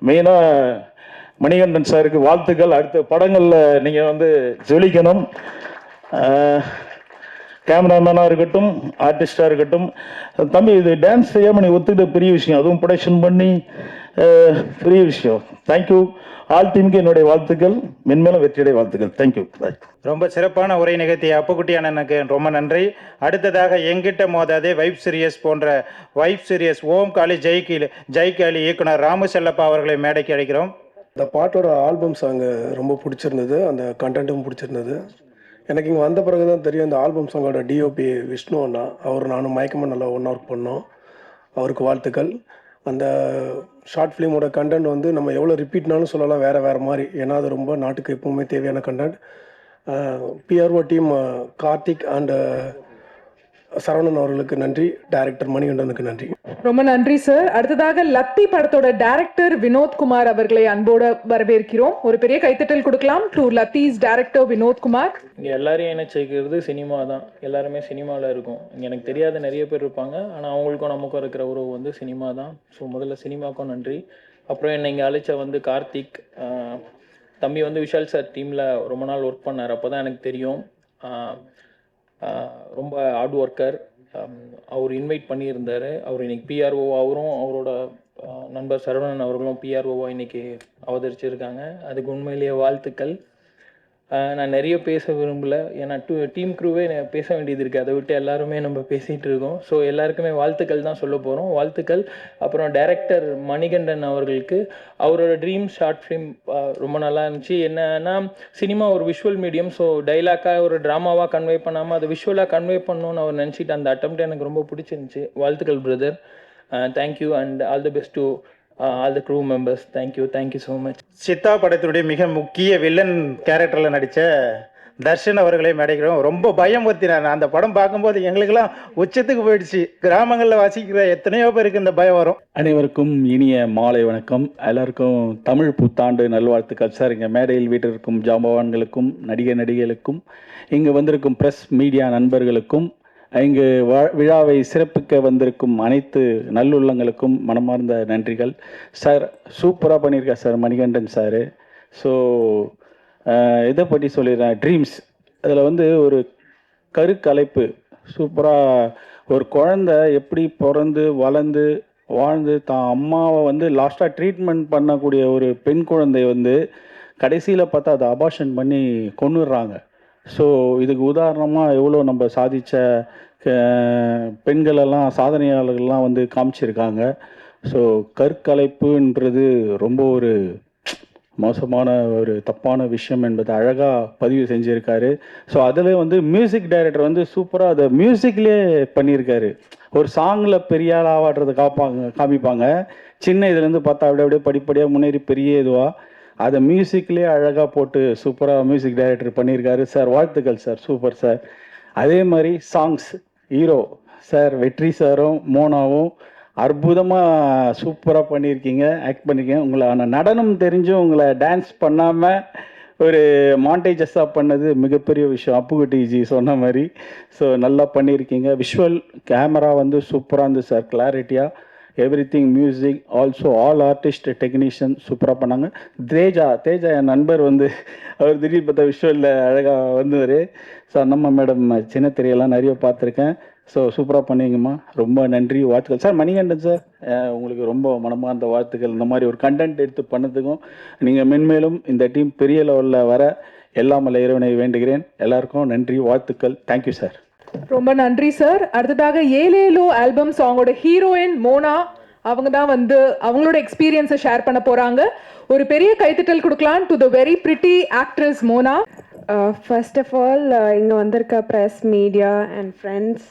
மெயினாக மணிகண்டன் சாருக்கு வாழ்த்துக்கள். அடுத்த படங்களில் நீங்கள் வந்து ஜொலிக்கணும். கேமராமேனாக இருக்கட்டும், ஆர்டிஸ்டாக இருக்கட்டும். தம்பி இது டான்ஸ் செய்யாமல் நீ ஒத்துக்கிட்ட பெரிய விஷயம், அதுவும் ப்ரொடக்ஷன் பண்ணி பெரிய விஷயம். தேங்க்யூ. ஆல் டீமுக்கு என்னுடைய வாழ்த்துக்கள், மென்மேலும் வெற்றியுடைய வாழ்த்துக்கள். தேங்க்யூ. ரொம்ப சிறப்பான உரை நிகழ்த்திய அப்புக்குட்டி அண்ணனுக்கு ரொம்ப நன்றி. அடுத்ததாக எங்கிட்ட மோதாதே வைப் சீரியஸ் போன்ற வைப் சீரியஸ் ஓம் காளி ஜெய்காலி இயக்குனர் ராமு செல்லப்பா அவர்களை மேடைக்கு அழைக்கிறோம். இந்த பாட்டோட ஆல்பம் சாங்கு ரொம்ப பிடிச்சிருந்தது, அந்த கண்டென்ட்டும் பிடிச்சிருந்தது. எனக்கு இங்கே வந்த பிறகு தான் தெரியும் இந்த ஆல்பம் சாங்கோட டிஓபி விஷ்ணு அண்ணா, அவர் நானும் மயக்கமாக நல்லா ஒர்க் பண்ணோம். அவருக்கு வாழ்த்துக்கள். அந்த ஷார்ட் ஃபிலிமோட கண்டென்ட் வந்து நம்ம எவ்வளோ ரிப்பீட்னாலும் சொல்லலாம், வேறு மாதிரி. ஏன்னா அது ரொம்ப நாட்டுக்கு எப்பவுமே தேவையான content. PRO team Karthik and Saravanan அவர்களுக்கு நன்றி, டைரக்டர் மணிகண்டனுக்கு நன்றி. ரொம்ப நன்றி சார். அடுத்ததாக லத்தி படத்தோட டைரக்டர் வினோத்குமார் அவர்களை அன்போடு வரவேற்கிறோம். ஒரு பெரிய கைத்தட்டல் கொடுக்கலாம் டு லத்திஸ் டைரக்டர் வினோத்குமார். இங்கே எல்லாரையும் இணைச்சி வைக்கிறது சினிமா தான். எல்லாருமே சினிமாவில் இருக்கும். இங்கே எனக்கு தெரியாத நிறைய பேர் இருப்பாங்க, ஆனால் அவங்களுக்கும் நமக்கும் இருக்கிற உறவு வந்து சினிமா தான். ஸோ முதல்ல சினிமாவுக்கும் நன்றி. அப்புறம் என்னை இங்கே அழைச்ச வந்து கார்த்திக் தம்பி வந்து விஷால் சார் டீமில் ரொம்ப நாள் ஒர்க் பண்ணார். அப்போ தான் எனக்கு தெரியும். ரொம்ப ஹார்ட் ஒர்க்கர். அவர் இன்வைட் பண்ணியிருந்தார். அவர் இன்னைக்கு பிஆர்ஓ, அவரும் அவரோட நண்பர் சரவணன் அவர்களும் பிஆர்ஓவாக இன்றைக்கி அவதரிச்சிருக்காங்க. அதுக்கு உண்மையிலேயே வாழ்த்துக்கள். நான் நிறைய பேச விரும்பலை, ஏன்னா டீம் க்ரூவே பேச வேண்டியது இருக்குது, அதை விட்டு எல்லாருமே நம்ம பேசிகிட்டு இருக்கோம். ஸோ எல்லாருக்குமே வாழ்த்துக்கள் தான் சொல்ல போகிறோம், வாழ்த்துக்கள். அப்புறம் டைரக்டர் மணிகண்டன் அவர்களுக்கு அவரோட ட்ரீம் ஷார்ட் ஃபிலிம் ரொம்ப நல்லா இருந்துச்சு. என்னன்னா சினிமா ஒரு விஷுவல் மீடியம், ஸோ டைலாக்காக ஒரு ட்ராமாவாக கன்வே பண்ணாமல் அதை விஷுவலாக கன்வே பண்ணணும்னு அவர் நினச்சிட்டு அந்த அட்டம்ப்ட் எனக்கு ரொம்ப பிடிச்சிருந்துச்சு. வாழ்த்துக்கள் brother, thank you and all the best to all the crew members. Thank you so much. Chithha படத்தினுடைய மிக முக்கிய வில்லன் கேரக்டரில் நடித்த தர்ஷன் அவர்களை மேடைக்கிறோம். ரொம்ப பயமுறுத்தினார். அந்த படம் பார்க்கும்போது எங்களுக்கெல்லாம் உச்சத்துக்கு போயிடுச்சு. கிராமங்களில் வசிக்கிற எத்தனையோ பேருக்கு இந்த பயம் வரும். அனைவருக்கும் இனிய மாலை வணக்கம். எல்லாருக்கும் தமிழ் புத்தாண்டு நல்வாழ்த்துக்கள் சார். இங்கே மேடையில் வீட்டிற்கும் ஜாம்பவான்களுக்கும் நடிகைகளுக்கும் இங்கு வந்திருக்கும் ப்ரெஸ் மீடியா நண்பர்களுக்கும் இங்கு விழாவை சிறப்பிக்க வந்திருக்கும் அனைத்து நல்லுள்ளங்களுக்கும் மனமார்ந்த நன்றிகள் சார். சூப்பராக பண்ணியிருக்கார் சார் மணிகண்டன் சார். ஸோ இதை பற்றி சொல்லிடுறேன், ட்ரீம்ஸ். அதில் ஒரு கருக்கலைப்பு சூப்பராக, ஒரு குழந்தை எப்படி பிறந்து வளர்ந்து வாழ்ந்து தான் அம்மாவை லாஸ்ட்டாக ட்ரீட்மெண்ட் பண்ணக்கூடிய ஒரு பெண் குழந்தை கடைசியில் பார்த்தா அதை அபார்ஷன் பண்ணி கொன்னுடுறாங்க. ஸோ இதுக்கு உதாரணமாக எவ்வளோ நம்ம சாதித்த பெண்களெல்லாம் சாதனையாளர்கள்லாம் காமிச்சிருக்காங்க. ஸோ கற்கலைப்புன்றது ரொம்ப ஒரு மோசமான ஒரு தப்பான விஷயம் என்பதை அழகாக பதிவு செஞ்சுருக்காரு. ஸோ அதில் மியூசிக் டைரக்டர் சூப்பராக அதை மியூசிக்லேயே பண்ணியிருக்காரு. ஒரு சாங்கில் பெரிய ஆள் ஆவாடுறதை காமிப்பாங்க, சின்ன இதுலேருந்து பார்த்தா அப்படியே படிப்படியாக முன்னேறி பெரிய இதுவாக அதை மியூசிக்லேயே அழகாக போட்டு சூப்பராக மியூசிக் டைரக்டர் பண்ணியிருக்காரு சார். வாழ்த்துக்கள் சார், சூப்பர் சார். அதே மாதிரி சாங்ஸ் ஹீரோ சார் வெற்றி சாரும் மோனாவும் அற்புதமாக சூப்பராக பண்ணியிருக்கீங்க, ஆக்ட் பண்ணியிருக்கீங்க. உங்களை நடனம் தெரிஞ்சும் உங்களை டான்ஸ் பண்ணாமல் ஒரு மாண்டேஜஸாக பண்ணது மிகப்பெரிய விஷயம், அப்புகுட்டிஜி சொன்ன மாதிரி. ஸோ நல்லா பண்ணியிருக்கீங்க. விஷுவல் கேமரா சூப்பராக இருந்துச்சு சார், கிளாரிட்டியாக. Everything music also all artist technician சூப்பராக பண்ணாங்க. தேஜா என் நண்பர் அவர் திடீர் பார்த்தா விஷுவலில் அழகாக வந்தார். ஸோ நம்ம மேடம் சின்ன திரையெல்லாம் நிறைய பார்த்துருக்கேன். ஸோ சூப்பராக பண்ணீங்கம்மா, ரொம்ப நன்றி, வாழ்த்துக்கள் சார். மணிகண்டன் சார், உங்களுக்கு ரொம்ப மனமார்ந்த வாழ்த்துக்கள். இந்த மாதிரி ஒரு கண்டென்ட் எடுத்து பண்ணதுக்கும் நீங்கள் மென்மேலும் இந்த டீம் பெரிய லெவலில் வர எல்லாம் வல்ல இறைவனை வேண்டுகிறேன். எல்லாருக்கும் நன்றி, வாழ்த்துக்கள். Thank you sir. ரொம்ப நன்றி சார். அடுத்ததாக ஏலேலோ ஆல்பம் சாங்கோட ஹீரோயின் மோனா அவங்க தான் அவங்களோட எக்ஸ்பீரியன்ஸை ஷேர் பண்ண போகிறாங்க. ஒரு பெரிய கைத்தட்டல் கொடுக்கலாம் to the very pretty actress Mona. First of all இங்கே வந்திருக்க ப்ரெஸ் மீடியா அண்ட் ஃப்ரெண்ட்ஸ்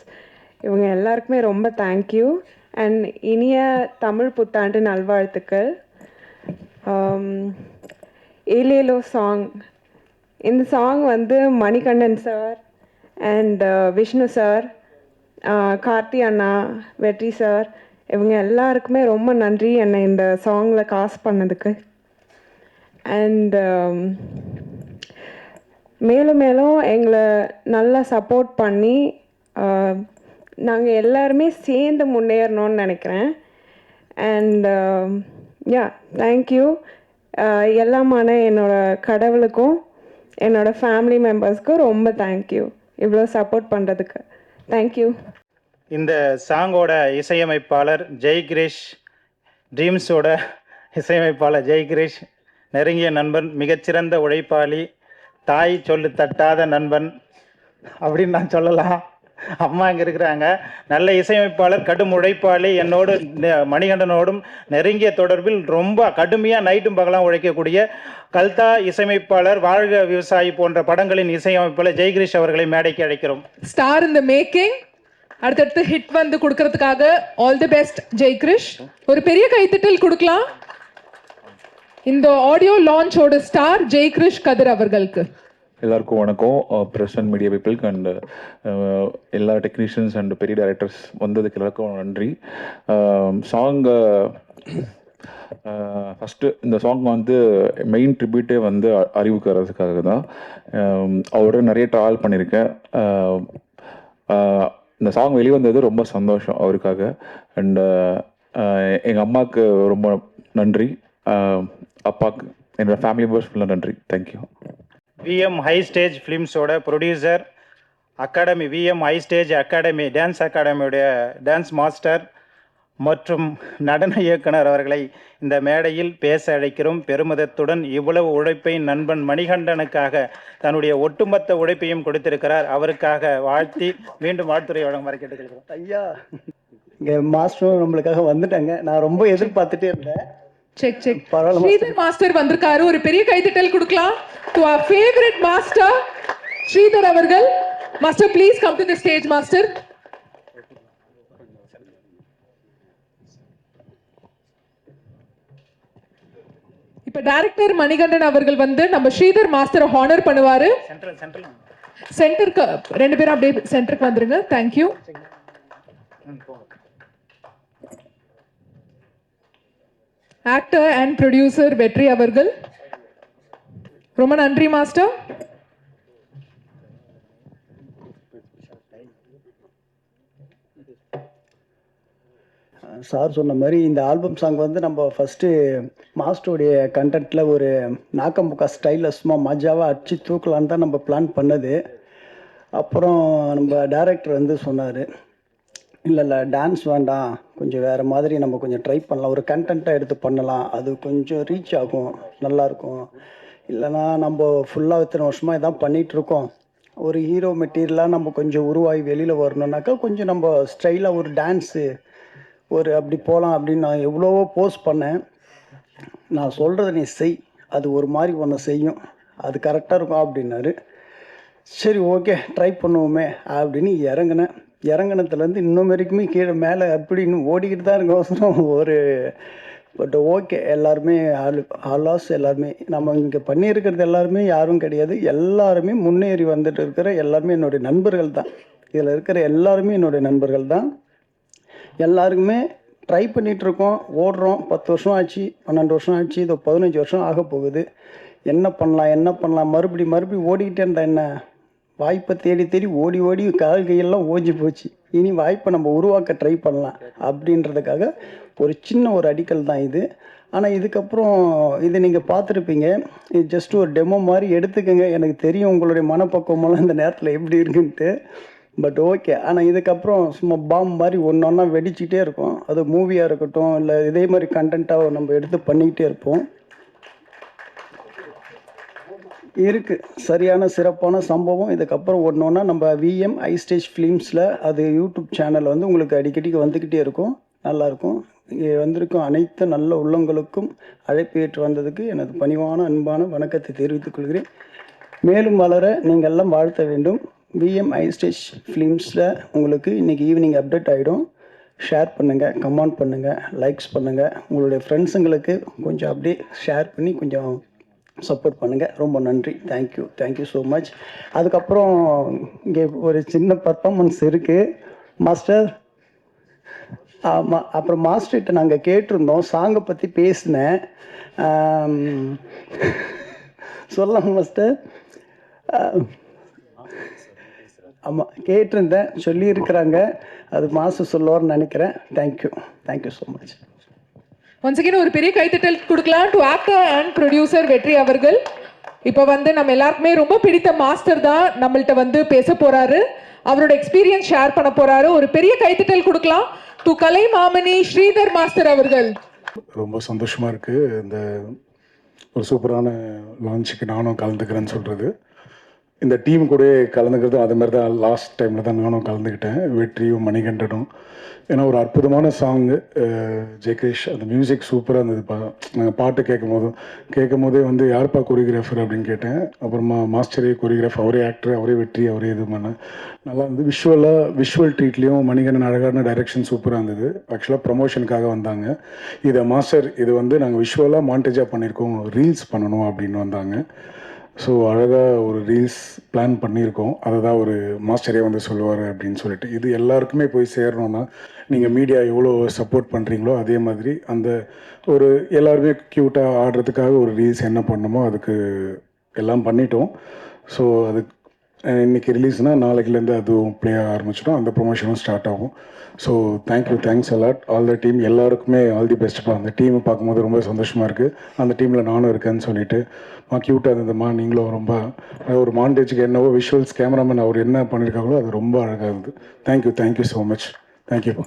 இவங்க எல்லாருக்குமே ரொம்ப தேங்க்யூ அண்ட் இனிய தமிழ் புத்தாண்டு நல்வாழ்த்துக்கள். ஏலேலோ சாங், இந்த song Manikandan sir and Vishnu sir, Karthi அண்ணா, வெற்றி சார், இவங்க எல்லாருக்குமே ரொம்ப நன்றி என்னை இந்த சாங்கில் காஸ்ட் பண்ணதுக்கு. அண்ட் மேலும் மேலும் எங்களை நல்லா சப்போர்ட் பண்ணி நாங்கள் எல்லாருமே சேர்ந்து முன்னேறணும்னு நினைக்கிறேன். And yeah thank you. எல்லாமான என்னோடய கடவுளுக்கும் என்னோடய ஃபேமிலி மெம்பர்ஸ்க்கும் ரொம்ப தேங்க்யூ இவ்வளோ சப்போர்ட் பண்ணுறதுக்கு. தேங்க்யூ. இந்த சாங்கோட இசையமைப்பாளர் ஜெய்கிரேஷ், ட்ரீம்ஸோட இசையமைப்பாளர் ஜெய்கிரேஷ் நெருங்கிய நண்பன், மிகச்சிறந்த உழைப்பாளி, தாய் சொல்லு தட்டாத நண்பன் அப்படின்னு நான் சொல்லலாம். அம்மா இங்கே இருக்கிறாங்க. நல்ல இசையமைப்பாளர், கடும் உழைப்பாளி, என்னோடு மணிகண்டனோடும் நெருங்கிய தொடர்பில் ரொம்ப கடுமையாக நைட்டும் பகலாம் உழைக்கக்கூடிய கல்தா இசையமைப்பாளர், வாழ்க விவசாயி போன்ற படங்களின் இசையமைப்பாளர் ஜெய்கிரீஷ் அவர்களை மேடைக்கு அழைக்கிறோம். ஸ்டார் இன் த மேக்கிங். அடுத்தடுத்து ஹிட் கொடுக்கறதுக்காக ஆல் தி பெஸ்ட் ஜெய்கிரீஷ். ஒரு பெரிய கைத்தட்டல் கொடுக்கலாம் இந்த ஆடியோ லான்ச்சோட ஸ்டார் ஜெய்கிரீஷ் கதிர் அவர்களுக்கு. எல்லாருக்கும் வணக்கம். ப்ரெஸ் அண்ட் மீடியா பீப்புளுக்கு அண்ட் எல்லா டெக்னீஷியன்ஸ் அண்ட் பெரிய டைரக்டர்ஸ் வந்ததுக்கு எல்லாருக்கும் நன்றி. ஃபஸ்ட்டு இந்த சாங் மெயின் ட்ரிபியூட்டே அறிவுக்காரதுக்காக தான். அவரோட நிறைய ட்ராவல் பண்ணியிருக்கேன். இந்த சாங் வெளிவந்தது ரொம்ப சந்தோஷம் அவருக்காக. அண்ட் எங்கள் அம்மாவுக்கு ரொம்ப நன்றி, அப்பாவுக்கு, என்னோடய ஃபேமிலி மெம்பர்ஸ் ஃபுல்லாக நன்றி. தேங்க்யூ. விஎம் ஹை ஸ்டேஜ் ஃபிலிம்ஸோட producer, academy VM high stage academy dance அகாடமியோடைய டான்ஸ் மாஸ்டர், மற்றும் நடன இயக்குனர் அவர்களை இந்த மேடையில் பேச அழைக்கிறோம். பெருமிதத்துடன் இவ்வளவு உழைப்பை நண்பன் மணிகண்டனுக்காக தன்னுடைய ஒட்டுமொத்த உழைப்பையும் கொடுத்திருக்கிறார். அவருக்காக வாழ்த்தி மீண்டும் வாழ்த்துறை வழங்குமாறு கேட்டுக்கொள்கிறோம். ஐயா, இங்கே மாஸ்டரும் நம்மளுக்காக வந்துட்டாங்க. நான் ரொம்ப எதிர்பார்த்துட்டே இருந்தேன். செக் ஸ்ரீதர் மாஸ்டர் வந்திருக்காரு. ஒரு பெரிய கைதட்டல் கொடுக்கலாம் to our favorite master Sridhar அவர்கள். Master please come to the stage. Master இப்ப டைரக்டர் மணிகண்டன் அவர்கள் வந்து நம்ம ஸ்ரீதர் மாஸ்டரை ஹானர் பண்ணுவாரு. சென்டருக்கு 2 பேரும் அப்படியே சென்டருக்கு வந்துருங்க. தேங்க்யூ. ஆக்டர் அண்ட் ப்ரொடியூசர் வெற்றி அவர்கள். ரொம்ப நன்றி மாஸ்டர். சார் சொன்ன மாதிரி இந்த ஆல்பம் சாங் வந்து நம்ம ஃபஸ்ட்டு மாஸ்டருடைய கண்டென்ட்டில் ஒரு நாக்கம்புக்கா ஸ்டைலில் சும்மா மஜாவாக அடிச்சு தூக்கலான்னு தான் நம்ம பிளான் பண்ணது. அப்புறம் நம்ம டைரக்டர் வந்து சொன்னார், இல்லை டான்ஸ் வேண்டாம், கொஞ்சம் வேறு மாதிரி நம்ம கொஞ்சம் ட்ரை பண்ணலாம், ஒரு கண்டென்ட்டாக எடுத்து பண்ணலாம், அது கொஞ்சம் ரீச் ஆகும், நல்லாயிருக்கும். இல்லைனா நம்ம ஃபுல்லாக இத்தனை வருஷமாக இதான் பண்ணிகிட்ருக்கோம், ஒரு ஹீரோ மெட்டீரியலாக நம்ம கொஞ்சம் உருவாகி வெளியில் வரணுன்னாக்கா கொஞ்சம் நம்ம ஸ்டைலாக ஒரு டான்ஸு ஒரு அப்படி போகலாம் அப்படின்னு நான் எவ்வளவோ போஸ்ட் பண்ணேன். நான் சொல்கிறத நீ செய், அது ஒரு மாதிரி ஒன்று செய்யும், அது கரெக்டாக இருக்கும் அப்படின்னாரு. சரி ஓகே ட்ரை பண்ணுவோமே அப்படின்னு இறங்கினத்துலேருந்து இன்னும் வரைக்குமே கீழே மேலே அப்படின்னு ஓடிக்கிட்டு தான் இருக்கோம் ஒரு. பட் ஓகே, எல்லாருமே ஆலாஸ் எல்லாருமே நம்ம இங்கே பண்ணியிருக்கிறது எல்லாருமே யாரும் கிடையாது, எல்லாருமே முன்னேறி வந்துட்டு இருக்கிற எல்லாருமே என்னுடைய நண்பர்கள் தான். இதில் இருக்கிற எல்லாருமே என்னுடைய நண்பர்கள் தான். எல்லாருக்குமே ட்ரை பண்ணிகிட்ருக்கோம், ஓடுறோம். 10 வருஷம் ஆச்சு, 12 வருஷம் ஆச்சு, இது 15 வருஷம் ஆக போகுது. என்ன பண்ணலாம் மறுபடியும் ஓடிக்கிட்டே இருந்தால் என்ன, வாய்ப்பை தேடி ஓடி கால் கையெல்லாம் ஓஞ்சி போச்சு. இனி வாய்ப்பை நம்ம உருவாக்க ட்ரை பண்ணலாம் அப்படின்றதுக்காக ஒரு சின்ன ஒரு அடிக்கல் தான் இது. ஆனால் இதுக்கப்புறம் இது நீங்கள் பார்த்துருப்பீங்க, இது ஜஸ்ட் ஒரு டெமோ மாதிரி எடுத்துக்கோங்க. எனக்கு தெரியும் உங்களுடைய மனப்பக்குவமெல்லாம் இந்த நேரத்தில் எப்படி இருக்குன்ட்டு. பட் ஓகே, ஆனால் இதுக்கப்புறம் சும்மா பாம் மாதிரி ஒன்றா வெடிச்சிட்டே இருக்கும். அது மூவியாக இருக்கட்டும், இல்லை இதே மாதிரி கண்டென்ட்டாக நம்ம எடுத்து பண்ணிக்கிட்டே இருப்போம். இருக்குது சரியான சிறப்பான சம்பவம். இதுக்கப்புறம் ஒன்றா நம்ம விஎம் ஐஸ்டேஜ் ஃபிலிம்ஸில் அது யூடியூப் சேனல் வந்து உங்களுக்கு அடிக்கடிக்கு வந்துக்கிட்டே இருக்கும், நல்லாயிருக்கும். இங்கே வந்திருக்கும் அனைத்து நல்ல உள்ளங்களுக்கும் அழைப்பு ஏற்று வந்ததுக்கு எனது பணிவான அன்பான வணக்கத்தை தெரிவித்துக் கொள்கிறேன். மேலும் வளர நீங்கள் எல்லாம் வாழ்த்த வேண்டும். விஎம் ஐஸ்டேஜ் ஃபிலிம்ஸில் உங்களுக்கு இன்றைக்கி ஈவினிங் அப்டேட் ஆகிடும். ஷேர் பண்ணுங்கள், கமெண்ட் பண்ணுங்கள், லைக்ஸ் பண்ணுங்கள், உங்களுடைய ஃப்ரெண்ட்ஸுங்களுக்கு கொஞ்சம் அப்படியே ஷேர் பண்ணி கொஞ்சம் சப்போர்ட் பண்ணுங்கள். ரொம்ப நன்றி. Thank you so much. அதுக்கப்புறம் இங்கே ஒரு சின்ன பர்ஃபார்மன்ஸ் இருக்குது மாஸ்டர். ஆமாம், அப்புறம் மாஸ்டர்கிட்ட நாங்கள் கேட்டிருந்தோம், சாங்கை பற்றி பேசினேன். சொல்லலாம் மாஸ்டர்? ஆமாம் கேட்டிருந்தேன், சொல்லியிருக்கிறாங்க. அது மாஸ்டர் சொல்லுவார்னு நினைக்கிறேன். Thank you so much. Once again ஒரு பெரிய கைத்தட்டல் கொடுக்கலாம் டு ஆக்டர் அண்ட் ப்ரொடியூசர் வெற்றி அவர்கள். இப்போ வந்து நம்ம எல்லாருக்குமே ரொம்ப பிடித்த மாஸ்டர் தான் நம்மள்ட்ட வந்து பேச போறாரு, அவரோட எக்ஸ்பீரியன்ஸ் ஷேர் பண்ண போறாரு. ஒரு பெரிய கைத்தட்டல் கொடுக்கலாம் to Kalai Mamani Sridhar master அவர்கள். ரொம்ப சந்தோஷமா இருக்கு இந்த ஒரு சூப்பரான லான்ச்சுக்கு நானும் கலந்துக்கிறேன்னு சொல்றது. இந்த டீம் கூட கலந்துக்கிறது அது மாதிரி தான் லாஸ்ட் டைமில் தான் நானும் கலந்துக்கிட்டேன், வெற்றியும் மணிகண்டனும். ஏன்னா ஒரு அற்புதமான சாங்கு ஜெயகிரேஷ், அந்த மியூசிக் சூப்பராக இருந்தது. நாங்கள் பாட்டு கேட்கும் போதே வந்து யார்ப்பா கொரியோகிராஃபர் அப்படின்னு கேட்டேன். அப்புறமா மாஸ்டரே கொரியோகிராஃபர், அவரே ஆக்டர், அவரே வெற்றி, அவரே இது பண்ணேன். நல்லா இருந்து விஷுவல் ட்ரீட்லேயும் மணிகண்டன் அழகான டைரக்ஷன் சூப்பராக இருந்தது. ஆக்சுவலாக ப்ரமோஷனுக்காக வந்தாங்க. இதை மாஸ்டர் இது வந்து நாங்கள் விஷுவலாக மாண்டேஜாக பண்ணியிருக்கோம், ரீல்ஸ் பண்ணணும் அப்படின்னு வந்தாங்க. ஸோ அழகாக ஒரு ரீல்ஸ் பிளான் பண்ணியிருக்கோம். அதை தான் ஒரு மாஸ்டரே வந்து சொல்லுவார் அப்படின்னு சொல்லிட்டு. இது எல்லாருக்குமே போய் சேரணும்னா நீங்கள் மீடியா எவ்வளோ சப்போர்ட் பண்ணுறீங்களோ அதே மாதிரி அந்த ஒரு எல்லாருமே க்யூட்டாக ஆடுறதுக்காக ஒரு ரீல்ஸ் என்ன பண்ணணுமோ அதுக்கு எல்லாம் பண்ணிட்டோம். ஸோ அது இன்றைக்கி ரிலீஸ்னால் நாளைக்குலேருந்து அதுவும் ப்ளே ஆக ஆரம்பிச்சிடும், அந்த ப்ரொமோஷனும் ஸ்டார்ட் ஆகும். So thanks a lot all the team. எல்லாருக்குமே ஆல் தி பெஸ்ட்ப்பா. அந்த டீமை பார்க்கும்போது ரொம்ப சந்தோஷமாக இருக்குது. அந்த டீமில் நானும் இருக்கேன்னு சொல்லிட்டு க்யூட்டாக இருந்ததுமா. நீங்களும் ரொம்ப ஒரு மாண்டேஜுக்கு என்னவோ விஷுவல்ஸ் கேமராமேன் அவர் என்ன பண்ணியிருக்காங்களோ அது ரொம்ப அழகாக இருந்தது. Thank you so much. தேங்க்யூப்பா.